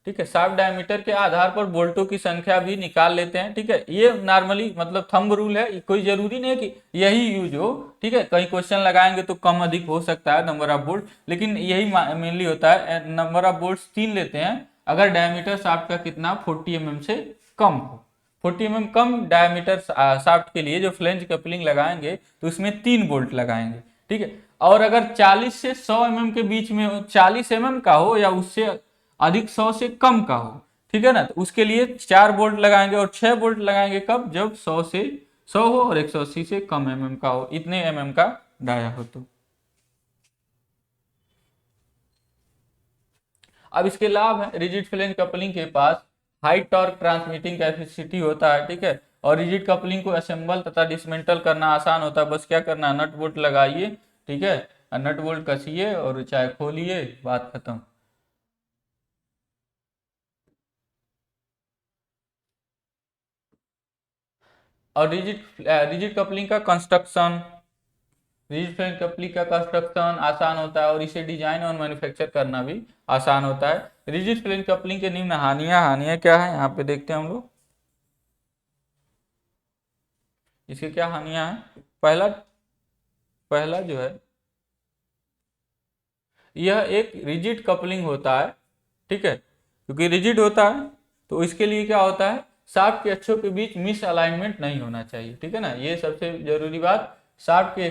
ठीक है, शाफ्ट डायमीटर के आधार पर बोल्टों की संख्या भी निकाल लेते हैं, ठीक है। ये नॉर्मली मतलब थंब रूल है, कोई जरूरी नहीं है कि यही यूज हो, ठीक है। कई क्वेश्चन लगाएंगे तो कम अधिक हो सकता है नंबर ऑफ बोल्ट, लेकिन यही मेनली होता है। नंबर ऑफ बोल्ट 3 लेते हैं अगर डायमीटर शाफ्ट का कितना 40 mm से कम हो, 40 mm कम डायमीटर शाफ्ट के लिए जो फ्लेंज कपलिंग लगाएंगे तो उसमें 3 बोल्ट लगाएंगे, ठीक है। और अगर 40 से 100 mm के बीच में 40 mm का हो या उससे अधिक 100 से कम का हो, ठीक है ना, तो उसके लिए 4 बोल्ट लगाएंगे और 6 बोल्ट लगाएंगे कब, जब 100 हो और 180 से कम mm का हो, इतने mm का डाया हो तो। अब इसके लाभ है, रिजिड फ्लेंज कपलिंग के पास हाई टॉर्क ट्रांसमिटिंग कैपेसिटी होता है, ठीक है, और रिजिड कपलिंग को असेंबल तथा डिसमेंटल करना आसान होता है, बस क्या करना है नट बोल्ट लगाइए, ठीक है, नट बोल्ट कसिए और चाहे खोलिए, बात खत्म। और रिजिड कपलिंग का कंस्ट्रक्शन, रिजिड फ्लेंज कपलिंग का कंस्ट्रक्शन आसान होता है और इसे डिजाइन और मैन्युफैक्चर करना भी आसान होता है। रिजिड फ्लेंज कपलिंग के निम्न हानियां क्या है, यहाँ पे देखते हैं हम लोग, इसके क्या हानियां हैं। पहला पहला जो है, यह एक रिजिड कपलिंग होता है, ठीक है, क्योंकि रिजिड होता है तो इसके लिए क्या होता है, शाफ्ट के अक्षों के बीच मिस अलाइनमेंट नहीं होना चाहिए, ठीक है ना, ये सबसे जरूरी बात, शाफ्ट के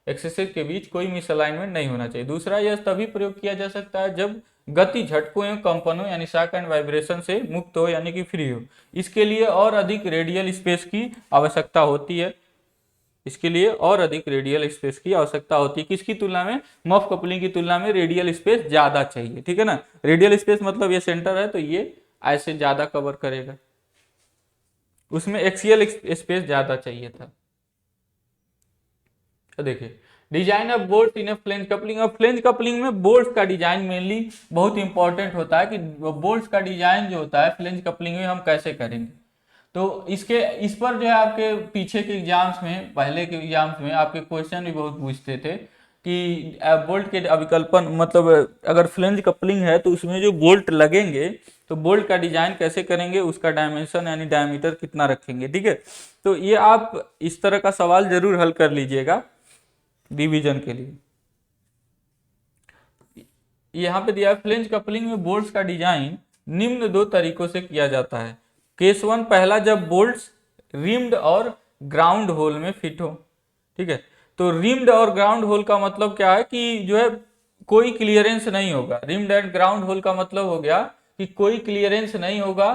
एक्सिसेस के बीच कोई मिस अलाइनमेंट नहीं होना चाहिए। दूसरा, यह तभी प्रयोग किया जा सकता है जब गति झटकों एवं कंपनों यानी शॉक एंड वाइब्रेशन से मुक्त हो यानी कि फ्री हो। इसके लिए और अधिक रेडियल स्पेस की आवश्यकता होती है, इसके लिए और अधिक रेडियल स्पेस की आवश्यकता होती है, किसकी तुलना में, मफ कपलिंग की तुलना में रेडियल स्पेस ज्यादा चाहिए, ठीक है ना। रेडियल स्पेस मतलब ये सेंटर है तो ये ऐसे ज्यादा कवर करेगा, उसमें एक्सियल स्पेस ज्यादा चाहिए था। तो देखिए design of bolt in flange coupling, और फ्लेंज कपलिंग में बोल्ट का डिजाइन मेनली बहुत इंपॉर्टेंट होता है कि बोल्ट का डिजाइन जो होता है फ्लेंज कपलिंग में हम कैसे करेंगे। तो इस पर जो है आपके पीछे के एग्जाम्स में, पहले के एग्जाम्स में आपके क्वेश्चन भी बहुत पूछते थे कि बोल्ट के अविकल्पन, मतलब अगर फ्लेंज कपलिंग है तो उसमें जो बोल्ट लगेंगे तो बोल्ट का डिजाइन कैसे करेंगे, उसका डायमेंशन यानी डायमीटर कितना रखेंगे, ठीक है। तो ये आप इस तरह का सवाल जरूर हल कर लीजिएगा रिवीजन के लिए। यहाँ पे दिया है फ्लेंज कपलिंग में बोल्ट्स का डिजाइन निम्न 2 तरीकों से किया जाता है। केस 1, पहला, जब बोल्ट्स रिम्ड और ग्राउंड होल में फिट हो, ठीक है। तो रिम्ड और ग्राउंड होल का मतलब क्या है कि जो है कोई क्लियरेंस नहीं होगा, रिम्ड एंड ग्राउंड होल का मतलब हो गया कि कोई क्लियरेंस नहीं होगा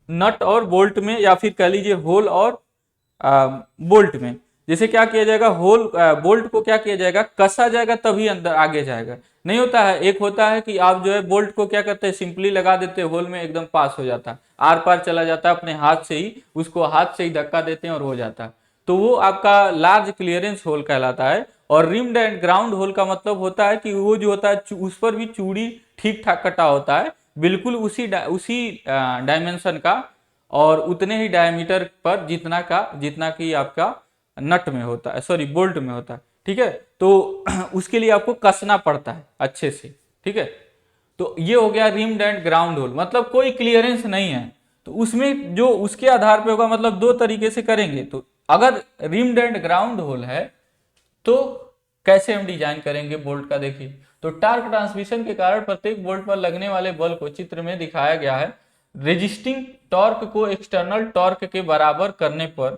नट और बोल्ट में, या फिर कह लीजिए होल और बोल्ट में। जैसे क्या किया जाएगा, होल बोल्ट को क्या किया जाएगा, कसा जाएगा तभी अंदर आगे जाएगा, नहीं होता है। एक होता है कि आप जो है बोल्ट को क्या करते हैं, सिंपली लगा देते हैं होल में, एकदम पास हो जाता है, आर पार चला जाता है, अपने हाथ से ही उसको हाथ से ही धक्का देते हैं और हो जाता है। तो वो आपका लार्ज क्लियरेंस होल कहलाता है। और रिम्ड एंड ग्राउंड होल का मतलब होता है कि वो जो होता है उस पर भी चूड़ी ठीक ठाक कटा होता है, बिल्कुल उसी डायमेंशन का और उतने ही डायमीटर पर जितना कि आपका नट में होता है, सॉरी बोल्ट में होता है। ठीक है, तो उसके लिए आपको कसना पड़ता है अच्छे से। ठीक है, तो ये हो गया रिम्ड एंड ग्राउंड होल, मतलब कोई क्लियरेंस नहीं है तो उसमें जो उसके आधार पे होगा, मतलब दो तरीके से करेंगे। तो अगर रिम्ड एंड ग्राउंड होल है तो कैसे हम डिजाइन करेंगे बोल्ट का, देखिए। तो टार्क ट्रांसमिशन के कारण प्रत्येक बोल्ट पर लगने वाले बल को चित्र में दिखाया गया है। रेजिस्टिंग टॉर्क को एक्सटर्नल टॉर्क के बराबर करने पर,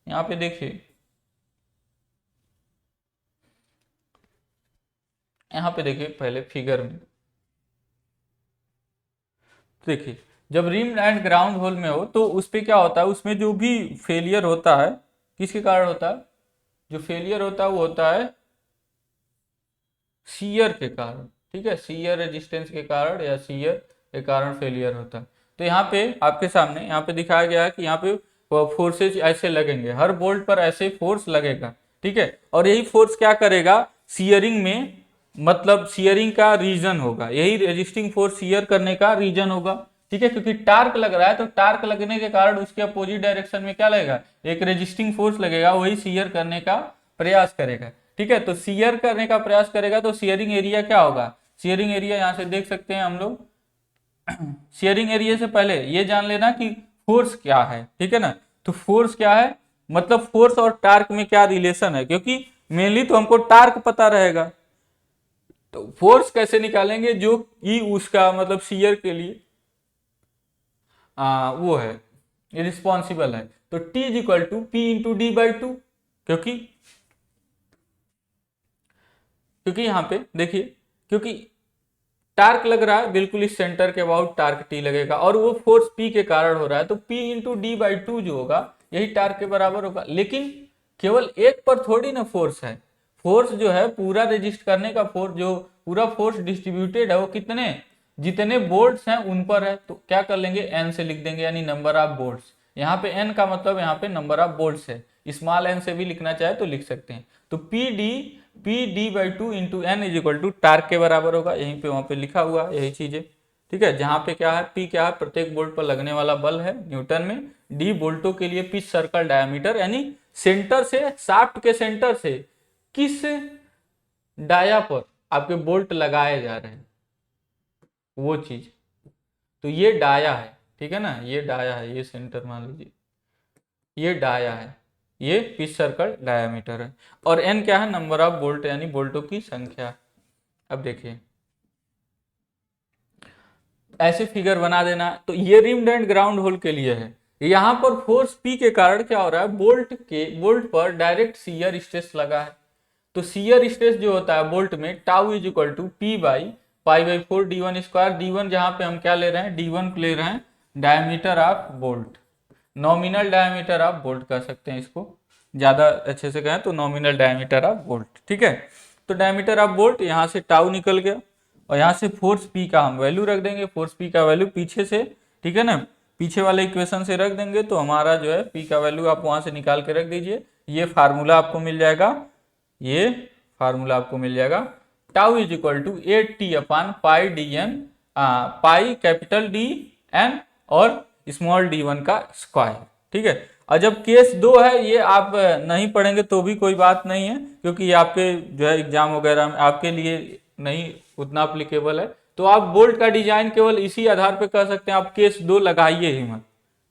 यहां पे देखिए, यहां पे देखिए पहले फिगर में देखिए, जब रिम एंड ग्राउंड होल में हो तो उस पर क्या होता है, उसमें जो भी फेलियर होता है किसके कारण होता है, जो फेलियर होता है वो होता है शीयर के कारण। ठीक है, शीयर रेजिस्टेंस के कारण या शीयर के कारण फेलियर होता है। तो यहाँ पे आपके सामने यहाँ पे दिखाया गया है कि यहाँ पे फोर्सेज ऐसे लगेंगे, हर बोल्ट पर ऐसे फोर्स लगेगा। ठीक है, और यही फोर्स क्या करेगा, सियरिंग में, मतलब सियरिंग का रीजन होगा, यही रेजिस्टिंग फोर्स सियर करने का रीजन होगा। ठीक है, क्योंकि टार्क लग रहा है तो टार्क लगने के कारण उसके अपोजिट डायरेक्शन में क्या लगेगा, एक रेजिस्टिंग फोर्स लगेगा, वही सियर करने का प्रयास करेगा। ठीक है, तो सियर करने का प्रयास करेगा तो सियरिंग एरिया क्या होगा, सियरिंग एरिया यहां से देख सकते हैं हम लोग। शेयरिंग एरिया से पहले ये जान लेना कि फोर्स क्या है। ठीक है ना, तो फोर्स क्या है, मतलब फोर्स और टार्क में क्या रिलेशन है, क्योंकि मेनली तो हमको टार्क पता रहेगा। तो फोर्स कैसे निकालेंगे, जो कि उसका मतलब शियर के लिए वो है, रिस्पॉन्सिबल है। तो T is equal to P into D by two, क्योंकि क्योंकि यहाँ पे देखिए, क्योंकि टार्क लग रहा है बिल्कुल इस सेंटर के अबाउट टार्क टी लगेगा, और वो फोर्स पी के कारण हो रहा है, तो P into D by to जो होगा यही टार्क के बराबर होगा। लेकिन केवल एक पर थोड़ी ना फोर्स है, फोर्स जो है पूरा रेजिस्ट करने का फोर्स, जो पूरा फोर्स डिस्ट्रीब्यूटेड है वो कितने, जितने बोल्ट्स हैं उन पर है। तो क्या कर लेंगे, एन से लिख देंगे, यानी नंबर ऑफ बोल्ट्स। यहाँ पे एन का मतलब यहाँ पे नंबर ऑफ बोल्ट्स है, स्मॉल एन से भी लिखना चाहे तो लिख सकते हैं। तो P D by two into N is equal to torque के बराबर होगा, यहीं पे वहां पे लिखा हुआ यही चीज है। ठीक है, जहां पे क्या है, पी क्या है, प्रत्येक बोल्ट पर लगने वाला बल है न्यूटन में। डी बोल्टों के लिए पिच सर्कल डायमीटर, यानी सेंटर से, शाफ्ट के सेंटर से किस डाया पर आपके बोल्ट लगाए जा रहे हैं वो चीज। तो ये डाया है, ठीक है ना, ये डाया है, ये सेंटर मान लीजिए, ये डाया है, ये पिच सर्कल डायामीटर है। और एन क्या है, नंबर ऑफ बोल्ट, यानी बोल्टों की संख्या। अब देखिए ऐसे फिगर बना देना। तो ये रिम्ड एंड ग्राउंड होल के लिए है। यहां पर फोर्स पी के कारण क्या हो रहा है, बोल्ट पर डायरेक्ट शियर स्ट्रेस लगा है। तो शियर स्ट्रेस जो होता है बोल्ट में, tau is equal to P by pi by 4 D one square. D one जहां पे हम क्या ले रहे हैं, डी वन ले रहे हैं diameter of bolt, nominal diameter of bolt कह सकते हैं इसको, ज्यादा अच्छे से कहें तो नॉमिनल डायमीटर ऑफ बोल्ट। ठीक है, तो डायमीटर ऑफ बोल्ट यहाँ से टाउ निकल गया, और यहाँ से फोर्स पी का हम वैल्यू रख देंगे, फोर्स पी का वैल्यू पीछे से, ठीक है ना, पीछे वाले इक्वेशन से रख देंगे। तो हमारा जो है पी का वैल्यू आप वहां से निकाल के रख दीजिए, ये फार्मूला आपको मिल जाएगा, ये फार्मूला आपको मिल जाएगा, tau is equal to 8t upon pi D N, pi capital D N और स्मॉल डी वन का स्क्वायर। ठीक है, और जब केस 2 है, ये आप नहीं पढ़ेंगे तो भी कोई बात नहीं है, क्योंकि ये आपके जो है एग्जाम वगैरह में आपके लिए नहीं उतना अप्लीकेबल है। तो आप बोल्ट का डिजाइन केवल इसी आधार पे कर सकते हैं, आप केस 2 लगाइए ही मत।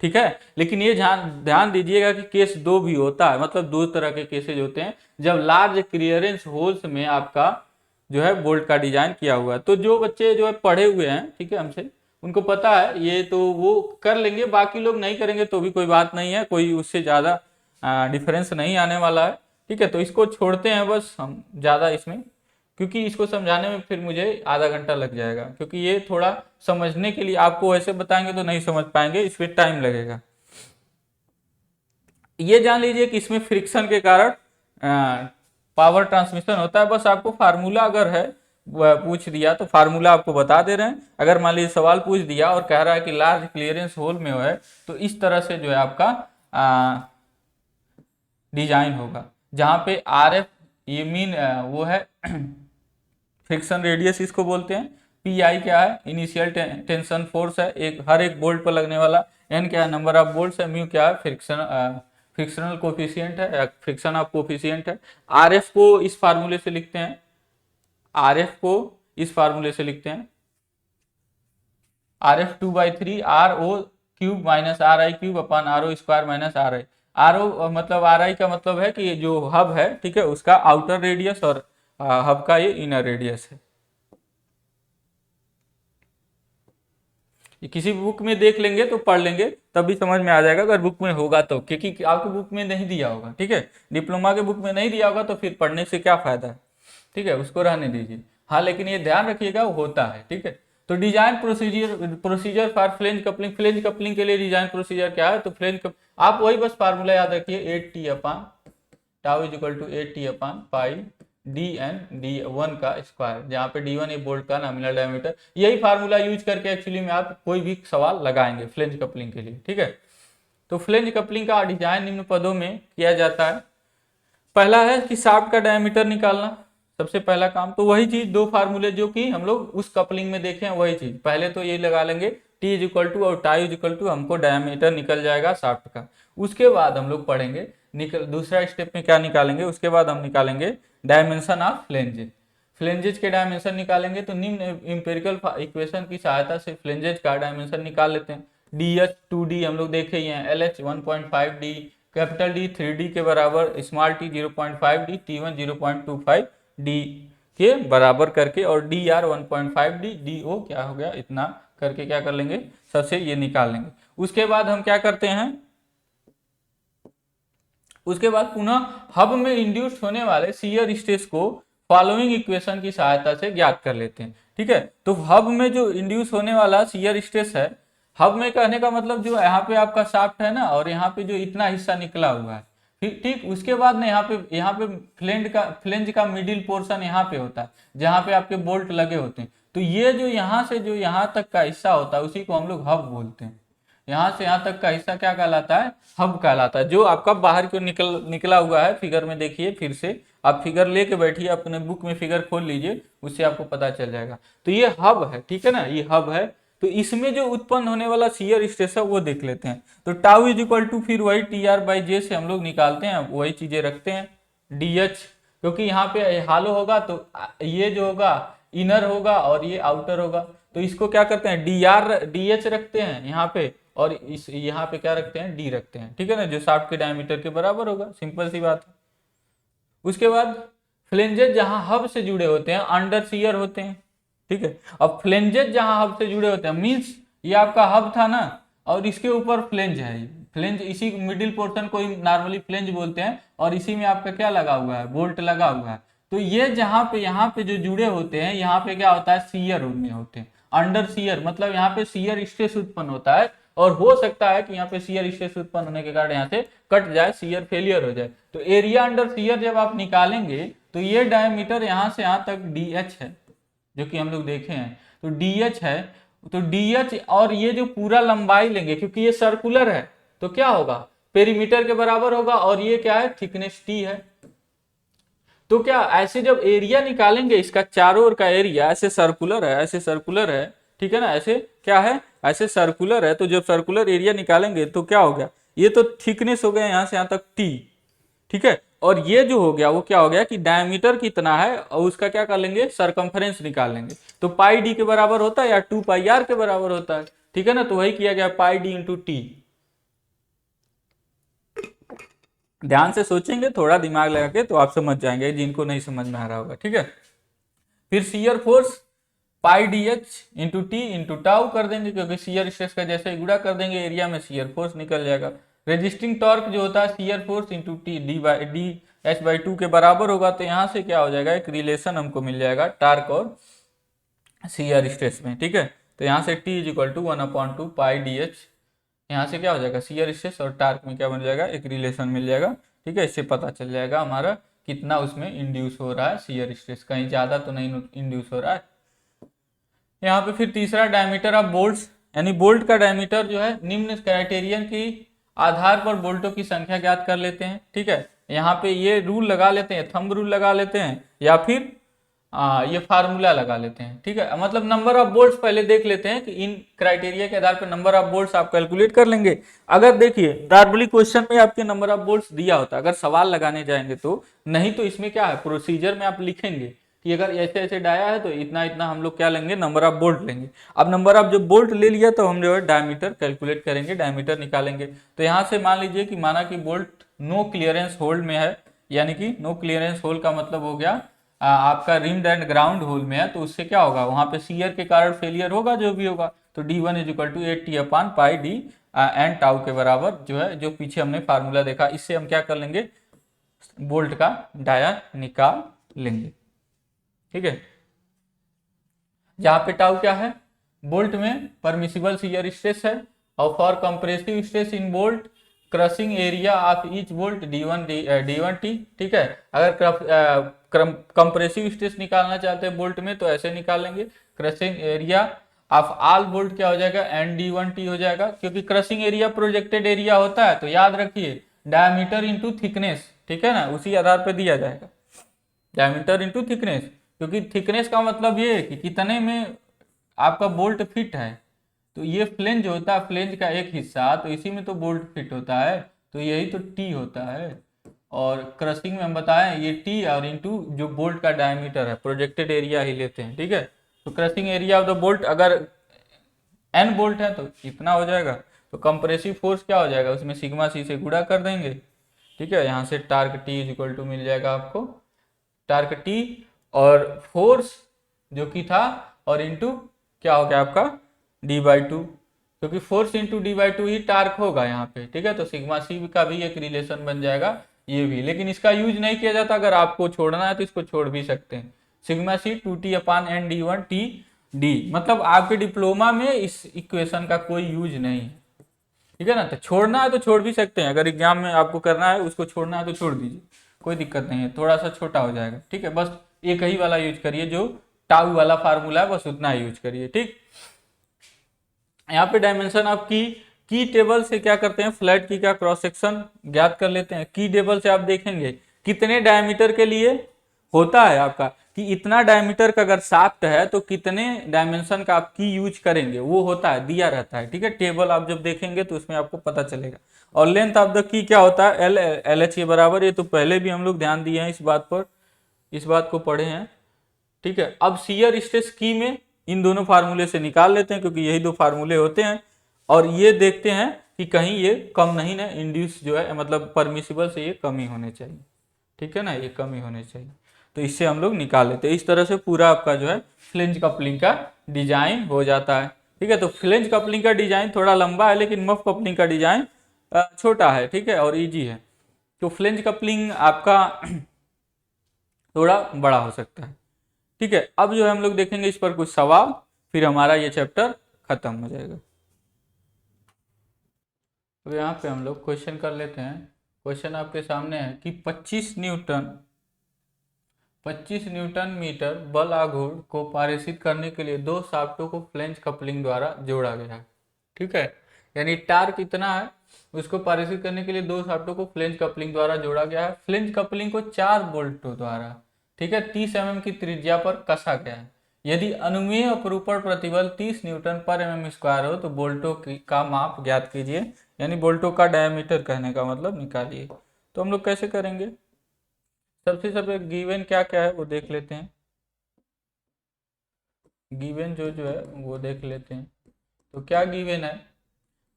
ठीक है, लेकिन ये ध्यान दीजिएगा कि केस 2 भी होता है, मतलब दो तरह के केसेज होते हैं, जब लार्ज क्लियरेंस होल्स में आपका जो है बोल्ट का डिजाइन किया हुआ है। तो जो बच्चे जो है पढ़े हुए हैं, ठीक है, हमसे, उनको पता है ये, तो वो कर लेंगे, बाकी लोग नहीं करेंगे तो भी कोई बात नहीं है, कोई उससे ज़्यादा डिफरेंस नहीं आने वाला है। ठीक है, तो इसको छोड़ते हैं बस हम ज़्यादा इसमें, क्योंकि इसको समझाने में फिर मुझे आधा घंटा लग जाएगा, क्योंकि ये थोड़ा समझने के लिए, आपको ऐसे बताएंगे तो नहीं समझ पाएंगे, इस पर टाइम लगेगा। ये जान लीजिए कि इसमें फ्रिक्शन के कारण पावर ट्रांसमिशन होता है। बस आपको फार्मूला अगर है पूछ दिया तो फार्मूला आपको बता दे रहे हैं। अगर मान लीजिए सवाल पूछ दिया और कह रहा है कि लार्ज क्लियरेंस होल में है, तो इस तरह से जो है आपका डिजाइन होगा, जहां पे आर एफ ये मीन वो है फ्रिक्शन रेडियस इसको बोलते हैं। पी आई क्या है, इनिशियल टेंशन फोर्स है एक हर एक बोल्ट पर लगने वाला। एन क्या है, नंबर ऑफ बोल्ट्स है। म्यू क्या है, फ्रिक्शनल कोफिशिएंट है, फ्रिक्शन ऑफ कोफिशिएंट है। आर एफ को इस फार्मूले से लिखते हैं, आर एफ को इस फार्मूले से लिखते हैं, R F 2/3 R O cube minus R I cube upon R O square minus R I. R O मतलब आर आई का मतलब है कि जो हब है, ठीक है, उसका आउटर रेडियस और हब का ये इनर रेडियस है। ये किसी बुक में देख लेंगे तो पढ़ लेंगे तब भी समझ में आ जाएगा, अगर बुक में होगा तो, क्योंकि आपको बुक में नहीं दिया होगा, ठीक है, डिप्लोमा के बुक में नहीं दिया होगा तो फिर पढ़ने से क्या फायदा है, ठीक है, उसको रहने दीजिए। हाँ, लेकिन ये ध्यान रखिएगा वो होता है, ठीक है। तो design procedure for flange coupling, flange coupling के लिए डिजाइन प्रोसीजर क्या है, तो आप वही बस फार्मूला याद रखिए, 8t upon tau is equal to 8t upon pi D N D one का स्क्वायर, जहाँ पे डी वन ये बोल्ट का नॉमिनल डायमीटर। यही फार्मूला यूज करके एक्चुअली में आप कोई भी सवाल लगाएंगे फ्लेंज कपलिंग के लिए, ठीक है। तो फ्लेंज कपलिंग का डिजाइन निम्न पदों में किया जाता है। पहला है कि शाफ्ट का डायमीटर निकालना, सबसे पहला काम। तो वही चीज, दो फार्मूले जो कि हम लोग उस कपलिंग में देखे हैं, वही चीज पहले तो ये लगा लेंगे, टी इज इक्वल टू और टाई इज इक्वल टू, हमको डायमीटर निकल जाएगा शाफ्ट का। उसके बाद हम लोग पढ़ेंगे दूसरा स्टेप में क्या निकालेंगे, उसके बाद हम निकालेंगे डायमेंशन ऑफ फ्लेंजेज। फ्लेंजेज के डायमेंशन निकालेंगे तो निम्न इंपेरिकल इक्वेशन की सहायता से फ्लेंजेज का डायमेंशन निकाल लेते हैं। डी एच 2D हम लोग देखे ही हैं, L H 1.5D, capital D 3D के बराबर, small T 0.5D, T1 0.25D के बराबर करके, और D R 1.5D, D O क्या हो गया इतना करके क्या कर लेंगे, सबसे ये निकाल लेंगे। उसके बाद हम क्या करते हैं, उसके बाद पुनः हब में इंड्यूस्ड होने वाले शियर स्ट्रेस को फॉलोइंग इक्वेशन की सहायता से ज्ञात कर लेते हैं, ठीक है। तो हब में जो इंड्यूस होने वाला शियर स्ट्रेस है, हब में कहने का मतलब जो यहाँ पे आपका शाफ्ट है ना, और यहाँ पे जो इतना हिस्सा निकला हुआ है, ठीक, उसके बाद ना यहाँ पे फ्लेंज का मिडिल पोर्शन यहाँ पे होता है, जहाँ पे आपके बोल्ट लगे होते हैं। तो ये जो यहाँ से जो यहाँ तक का हिस्सा होता है, उसी को हम लोग हब बोलते हैं। यहाँ से यहाँ तक का हिस्सा क्या कहलाता है, हब कहलाता है। जो आपका बाहर क्यों निकला हुआ है, फिगर में देखिए, फिर से आप फिगर लेके बैठिए, अपने बुक में फिगर खोल लीजिए, उससे आपको पता चल जाएगा। तो ये हब है, ठीक है ना, ये हब है। तो इसमें जो उत्पन्न होने वाला शियर स्ट्रेस है वो देख लेते हैं। तो टाउ इज इक्वल टू फिर वही TR/J से हम लोग निकालते हैं, वही चीजें रखते हैं। DH, क्योंकि यहाँ पे हालो होगा तो ये जो होगा इनर होगा और ये आउटर होगा, तो इसको क्या करते हैं, DH रखते हैं यहाँ पे, और इस यहाँ पे क्या रखते हैं, डी रखते हैं, ठीक है ना, जो शाफ्ट के डायमीटर के बराबर होगा, सिंपल सी बात है। उसके बाद फ्लेंजेज जहां हब से जुड़े होते हैं अंडर शियर होते हैं, ठीक है। अब फ्लेंजेज जहां हब से जुड़े होते हैं मीन्स ये आपका हब था ना, और इसके ऊपर फ्लेंज है, फ्लेंज इसी मिडिल पोर्शन को नॉर्मली फ्लेंज बोलते हैं, और इसी में आपका क्या लगा हुआ है, बोल्ट लगा हुआ है। तो ये जहां पे यहाँ पे जो जुड़े होते हैं, यहाँ पे क्या होता है, शियर में होते हैं, अंडर शियर, मतलब यहाँ पे शियर स्ट्रेस उत्पन्न होता है, और हो सकता है कि यहाँ पे शियर स्ट्रेस उत्पन्न होने के कारण यहाँ से कट जाए, शियर फेलियर हो जाए। तो एरिया अंडर शियर जब आप निकालेंगे तो ये डायमीटर यहाँ से यहाँ तक DH है, जो कि हम लोग देखे हैं, तो DH है। तो DH और ये जो पूरा लंबाई लेंगे, क्योंकि ये सर्कुलर है, तो क्या होगा, पेरीमीटर के बराबर होगा, और ये क्या है, थिकनेस T है। तो क्या ऐसे जब एरिया निकालेंगे, इसका चारों ओर का एरिया ऐसे सर्कुलर है, ऐसे सर्कुलर है, ठीक है ना, ऐसे क्या है, ऐसे सर्कुलर है। तो जब सर्कुलर एरिया निकालेंगे तो क्या हो गया, ये तो थिकनेस हो गया यहाँ से यहाँ तक T, ठीक है। और ये जो हो गया वो क्या हो गया कि डायमीटर कितना है, और उसका क्या कर लेंगे, सरकमफ्रेंस निकाल लेंगे। तो पाई डी के बराबर होता है या 2πr के बराबर होता है, ठीक है ना। तो वही किया गया, पाई डी इंटू टी। ध्यान से सोचेंगे, थोड़ा दिमाग लगा के, तो आप समझ जाएंगे, जिनको नहीं समझ में आ रहा होगा, ठीक है। फिर shear force pi D H into T into tau कर देंगे, क्योंकि शियर स्ट्रेस का जैसे गुणा कर देंगे एरिया में, शियर फोर्स निकल जाएगा। रेजिस्टिंग टॉर्क जो होता है shear force into T DH/2 के बराबर होगा। तो यहाँ से क्या हो जाएगा, एक रिलेशन हमको मिल जाएगा टार्क और शियर स्ट्रेस में, ठीक है। तो यहाँ से T is equal to 1/2 pi DH, यहाँ से क्या हो जाएगा, शियर स्ट्रेस और टार्क में क्या बन जाएगा, एक रिलेशन मिल जाएगा, ठीक है। इससे पता चल जाएगा हमारा कितना उसमें इंड्यूस हो रहा है शियर स्ट्रेस, कहीं ज़्यादा तो नहीं इंड्यूस हो रहा है। यहाँ पे फिर तीसरा डायमीटर ऑफ बोल्ट्स, यानी बोल्ट का डायमीटर जो है निम्न क्राइटेरियन की आधार पर बोल्टों की संख्या ज्ञात कर लेते हैं। ठीक है, यहाँ पे ये रूल लगा लेते हैं, थंब रूल लगा लेते हैं, या फिर ये फार्मूला लगा लेते हैं। ठीक है, मतलब नंबर ऑफ बोल्ट्स पहले देख लेते हैं कि इन क्राइटेरिया के आधार पर नंबर ऑफ बोल्ट्स आप कैलकुलेट कर लेंगे। अगर देखिए नॉर्मली क्वेश्चन में आपके नंबर ऑफ बोल्ट्स दिया होता है, अगर सवाल लगाने जाएंगे तो, नहीं तो इसमें क्या है प्रोसीजर में आप लिखेंगे कि अगर ऐसे ऐसे डाया है तो इतना इतना हम लोग क्या लेंगे, नंबर ऑफ बोल्ट लेंगे। अब नंबर ऑफ जब बोल्ट ले लिया तो हम जो है डायमीटर कैलकुलेट करेंगे, डायमीटर निकालेंगे। तो यहाँ से मान लीजिए कि माना कि बोल्ट नो क्लियरेंस होल्ड में है, यानी कि नो क्लियरेंस होल का मतलब हो गया आपका रिम्ड एंड ग्राउंड होल में है, तो उससे क्या होगा, वहां पे शियर के कारण फेलियर होगा जो भी होगा। तो d1 is equal to 8t/πd and tau के बराबर जो है, जो पीछे हमने फार्मूला देखा, इससे हम क्या कर लेंगे, बोल्ट का डाया निकाल लेंगे। ठीक है, जहां पे टाउ क्या है, बोल्ट में परमिसिबल शियर स्ट्रेस है, और for compressive stress in bolt crushing area of each bolt d1t। ठीक है, अगर कंप्रेसिव स्ट्रेस निकालना चाहते हैं बोल्ट में तो ऐसे निकाल लेंगे, crushing area of all bolt क्या हो जाएगा, n d1t हो जाएगा, क्योंकि क्रशिंग एरिया प्रोजेक्टेड एरिया होता है, तो याद रखिए डायमीटर इंटू थिकनेस। ठीक है ना, उसी आधार पर दिया जाएगा, डायमीटर इंटू थिकनेस, क्योंकि थिकनेस का मतलब ये है कि कितने में आपका बोल्ट फिट है। तो ये फ्लेंज होता है, फ्लेंज का एक हिस्सा, तो इसी में तो बोल्ट फिट होता है, तो यही तो टी होता है। और क्रशिंग में हम बताएं ये टी और इंटू जो बोल्ट का डायमीटर है, प्रोजेक्टेड एरिया ही लेते हैं। ठीक है, तो crushing area of the bolt अगर एन बोल्ट है तो इतना हो जाएगा, तो कंप्रेसिव फोर्स क्या हो जाएगा, उसमें सिग्मा सी से गुणा कर देंगे। ठीक है, यहाँ से torque T is equal to मिल जाएगा आपको, टार्क टी और फोर्स जो कि था, और इंटू क्या हो गया आपका d/2, क्योंकि फोर्स इंटू d/2 ही टार्क होगा यहाँ पे। ठीक है, तो सिग्मा सी का भी एक रिलेशन बन जाएगा ये भी, लेकिन इसका यूज नहीं किया जाता, अगर आपको छोड़ना है तो इसको छोड़ भी सकते हैं। सिग्मा सी 2t/n d1t मतलब आपके डिप्लोमा में इस इक्वेशन का कोई यूज नहीं है। ठीक है ना, तो छोड़ना है तो छोड़ भी सकते हैं, अगर एग्जाम में आपको करना है उसको छोड़ना है तो छोड़ दीजिए, कोई दिक्कत नहीं है, थोड़ा सा छोटा हो जाएगा। ठीक है, बस एक ही वाला यूज करिए, जो टाउ वाला फार्मूला है बस उतना यूज करिए। ठीक, यहाँ पे डायमेंशन ऑफ की टेबल से क्या करते हैं, फ्लैट की का क्रॉस सेक्शन ज्ञात कर लेते हैं। की टेबल से आप देखेंगे कितने डायमीटर के लिए होता है आपका, कि इतना डायमीटर का अगर शाफ्ट है तो कितने डायमेंशन का आप की यूज करेंगे, वो होता है, दिया रहता है। ठीक है, टेबल आप जब देखेंगे तो उसमें आपको पता चलेगा। और लेंथ ऑफ द की क्या होता है, LH के बराबर, ये तो पहले भी हम लोग ध्यान दिए हैं इस बात पर, इस बात को पढ़े हैं। ठीक है, अब शियर स्ट्रेस की में इन दोनों फार्मूले से निकाल लेते हैं, क्योंकि यही दो फार्मूले होते हैं, और ये देखते हैं कि कहीं ये कम नहीं ना, इंड्यूस जो है मतलब परमिसिबल से ये कम ही होने चाहिए। ठीक है ना, ये कम ही होने चाहिए, तो इससे हम लोग निकाल लेते हैं। इस तरह से पूरा आपका जो है फ्लेंज कपलिंग का डिजाइन हो जाता है। ठीक है, तो फ्लेंज कपलिंग का डिजाइन थोड़ा लंबा है, लेकिन मफ कपलिंग का डिजाइन छोटा है। ठीक है, और इजी है। तो फ्लेंज कपलिंग आपका थोड़ा बड़ा हो सकता है। ठीक है, अब जो है हम लोग देखेंगे इस पर कुछ सवाल, फिर हमारा ये चैप्टर खत्म हो जाएगा। तो यहाँ पे हम लोग क्वेश्चन कर लेते हैं। क्वेश्चन आपके सामने है कि 25 न्यूटन मीटर बल आघूर्ण को पारित करने के लिए दो शाफ्टों को फ्लेंज कपलिंग द्वारा जोड़ा गया है। ठीक है, यानी टार्क इतना है, उसको पारित करने के लिए दो शाफ्टों को फ्लेंज कपलिंग द्वारा जोड़ा गया है। फ्लेंज कपलिंग को 4 बोल्टों द्वारा, ठीक है, 30 mm की त्रिज्या पर कसा गया है। यदि अनुमेय अपरूपण प्रतिबल 30 न्यूटन पर mm² हो तो बोल्टों का माप ज्ञात कीजिए, यानी बोल्टों का डायमीटर कहने का मतलब निकालिए। तो हम लोग कैसे करेंगे, सबसे गिवन क्या क्या है वो देख लेते हैं। गिवन जो है वो देख लेते हैं। तो क्या गिवन है,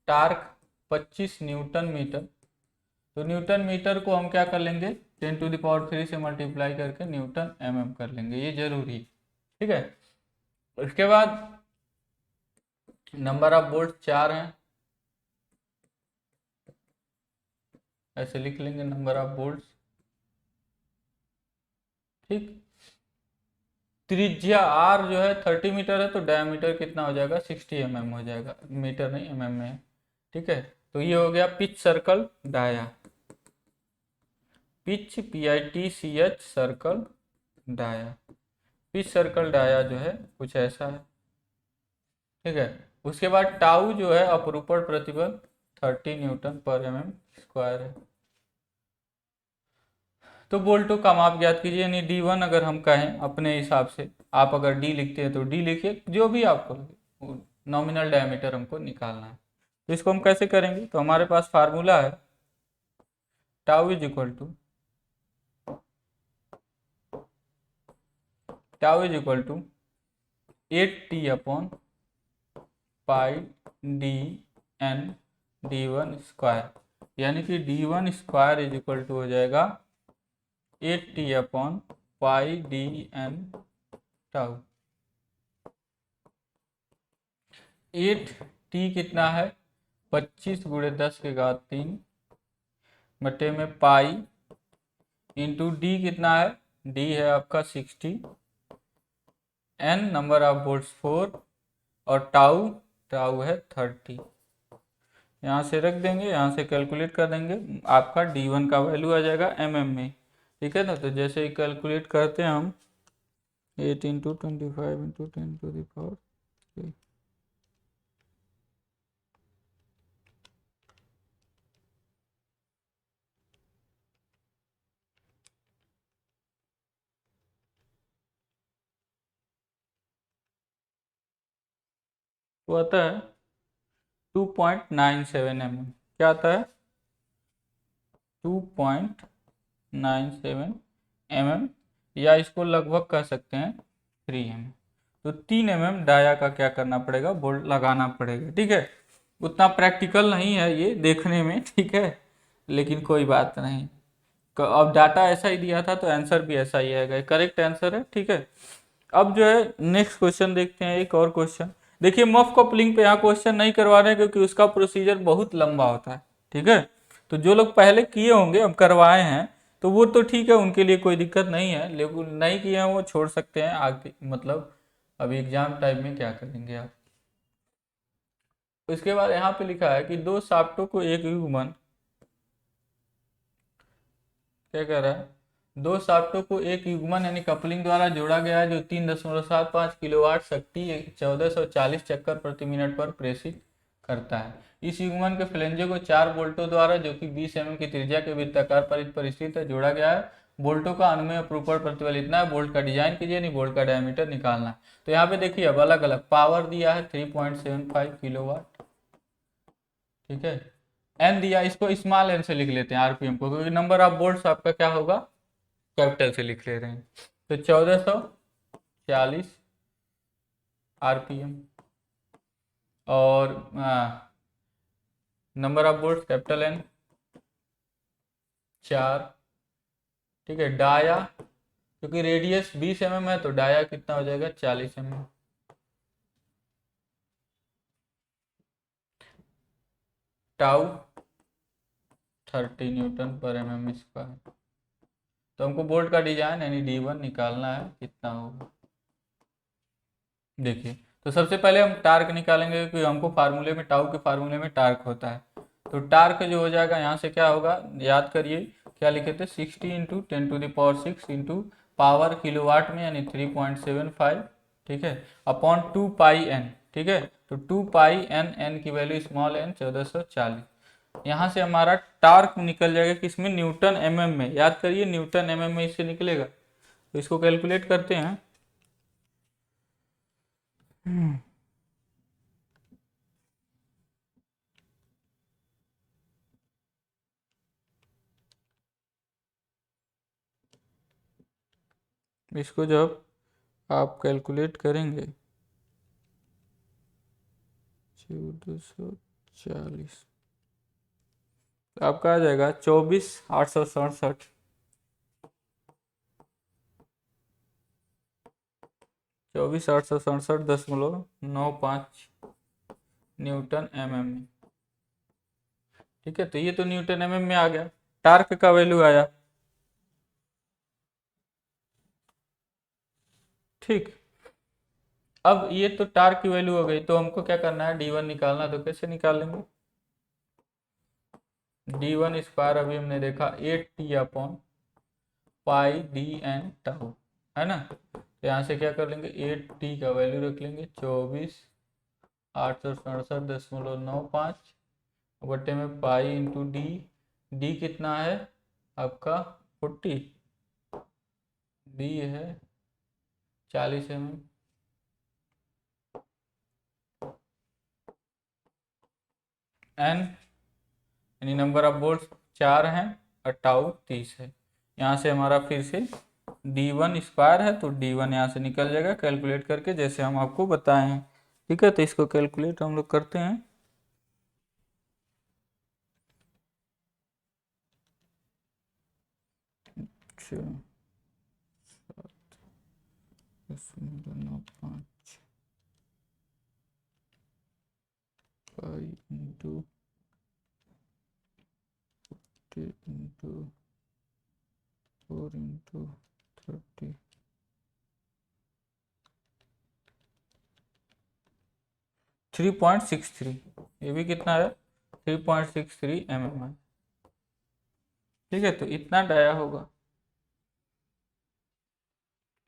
टार्क 25 न्यूटन मीटर, तो न्यूटन मीटर को हम क्या कर लेंगे 10⁻³ से मल्टीप्लाई करके न्यूटन mm कर लेंगे, ये जरूरी। ठीक है, उसके बाद नंबर ऑफ बोल्ट 4 हैं, ऐसे लिख लेंगे नंबर ऑफ बोल्ट्स। ठीक, त्रिज्या r जो है 30 मीटर है, तो डायमीटर कितना हो जाएगा 60 mm हो जाएगा, मीटर नहीं mm में। ठीक है, तो ये हो गया pitch circle dia. Pitch PITCH circle dia, pitch circle dia जो है कुछ ऐसा है, ठीक है। उसके बाद टाउ जो है अपरूपण प्रतिबल 30 न्यूटन पर mm स्क्वायर है। तो बोल्टो का माप ज्ञात कीजिए, यानी D1 अगर हम कहें अपने हिसाब से, आप अगर D लिखते हैं तो D लिखिए, जो भी आपको लगे, नॉमिनल डायमीटर हमको निकालना है। तो इसको हम कैसे करेंगे, तो हमारे पास फार्मूला है tau is equal to tau 8T upon pi DN D1 square, यानी कि D1 square is equal to हो जाएगा 8T upon pi DN tau. 8T कितना है, 25 गुणे 10 के घात 3 बटे में पाई इंटू D कितना है, D है आपका 60, N नंबर ऑफ वोल्ट्स 4 और टाउ है 30। यहाँ से रख देंगे, यहाँ से कैलकुलेट कर देंगे, आपका D1 का वैल्यू आ जाएगा mm में, ठीक है ना। तो जैसे ही कैलकुलेट करते हैं हम 8 इंटू 25 इंटू 10⁻3, तो आता है 2.97 mm। क्या आता है, 2.97 mm, या इसको लगभग कह सकते हैं 3 mm। तो 3 mm डाया का क्या करना पड़ेगा, बोल्ट लगाना पड़ेगा, ठीक है। उतना प्रैक्टिकल नहीं है ये देखने में, ठीक है, लेकिन कोई बात नहीं। अब डाटा ऐसा ही दिया था तो आंसर भी ऐसा ही आएगा, करेक्ट आंसर है, ठीक है। अब जो है नेक्स्ट क्वेश्चन देखते हैं, एक और क्वेश्चन देखिए। मफ कपलिंग पे यहाँ क्वेश्चन नहीं करवा रहे हैं क्योंकि उसका प्रोसीजर बहुत लंबा होता है, ठीक है। तो जो लोग पहले किए होंगे, हम करवाए हैं, तो वो तो ठीक है, उनके लिए कोई दिक्कत नहीं है, लेकिन नहीं किए हैं वो छोड़ सकते हैं आगे, मतलब अभी एग्जाम टाइम में क्या करेंगे आप। उसके बाद यहाँ पे लिखा है कि दो शाफ्टों को एक युग्मन, क्या कह रहा है, दो शाफ्टों को एक युग्मन यानी कपलिंग द्वारा जोड़ा गया है, जो 3.75 किलोवाट शक्ति 1440 चक्कर प्रति मिनट पर प्रेषित करता है। इस युग्मन के फ्लेंजों को 4 बोल्टों द्वारा, जो कि 20 mm की त्रिज्या के वृत्ताकार परिधि पर स्थित है, जोड़ा गया है। बोल्टों का अनुमेय अपरूपण प्रतिबल इतना है, बोल्ट का डिजाइन कीजिए, नहीं बोल्ट का डायमीटर निकालना है। तो यहाँ पे देखिए अब अलग अलग पावर दिया है 3.75 किलोवाट, ठीक है। एन दिया, इसको स्मॉल एन से लिख लेते हैं आरपीएम को, क्योंकि नंबर ऑफ बोल्ट्स आपका क्या होगा, कैपिटल से लिख ले रहे हैं। तो 1440 आरपीएम और number of bolts capital N 4, ठीक है। डाया, क्योंकि रेडियस 20 mm है तो डाया कितना हो जाएगा 40 mm। टाउ 30 न्यूटन पर mm स्क्वायर। तो हमको बोल्ट का डिजाइन यानी D1 निकालना है, कितना होगा देखिए। तो सबसे पहले हम टार्क निकालेंगे, क्योंकि हमको फार्मूले में, टाउ के फार्मूले में टार्क होता है। तो टार्क जो हो जाएगा यहाँ से क्या होगा, याद करिए क्या लिखे थे, 60 इंटू 10⁻6 इंटू पावर किलोवाट में यानी 3.75, ठीक है, अपॉन 2 पाई एन, ठीक है। तो 2 पाई एन, एन की वैल्यू स्मॉल एन 1440। यहाँ से हमारा टार्क निकल जाएगा किसमें, न्यूटन mm में, याद करिए न्यूटन mm में इससे निकलेगा। तो इसको कैलकुलेट करते हैं। इसको जब आप कैलकुलेट करेंगे 1440, तो आपका आ जाएगा 24,867, 24,867.95 न्यूटन mm में, ठीक है। तो ये तो न्यूटन mm में आ गया, टार्क का वैल्यू आया, ठीक। अब ये तो टार्क की वैल्यू हो गई, तो हमको क्या करना है, D1 निकालना। तो कैसे निकालेंगे, D1 स्क्वायर अभी हमने देखा 8T upon pi D N tau, है ना। तो यहाँ से क्या कर लेंगे, 8t का वैल्यू रख लेंगे 24,867.95 बट्टे में पाई इंटू डी। डी कितना है आपका 40, डी है 40 mm। एन यानी नंबर ऑफ बोल्ट 4 हैं और टाउ 30 है। यहाँ से हमारा फिर से d1 स्क्वायर है तो d1 यहाँ से निकल जाएगा कैलकुलेट करके, जैसे हम आपको बताए हैं। ठीक है, तो इसको कैलकुलेट हम लोग करते हैं। अच्छा 7.5 पाई इंटू 4 इंटू 30, 3.63। ये भी कितना है 3.63 mm है। ठीक है, तो इतना डाया होगा,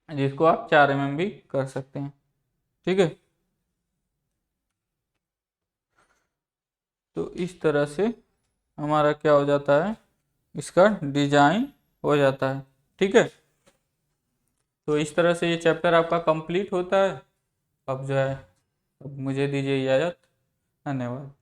जिसको आप 4 mm भी कर सकते हैं। ठीक है, तो इस तरह से हमारा क्या हो जाता है, इसका डिजाइन हो जाता है। ठीक है, तो इस तरह से ये चैप्टर आपका कंप्लीट होता है। अब जो है, अब मुझे दीजिए इजाज़त। धन्यवाद।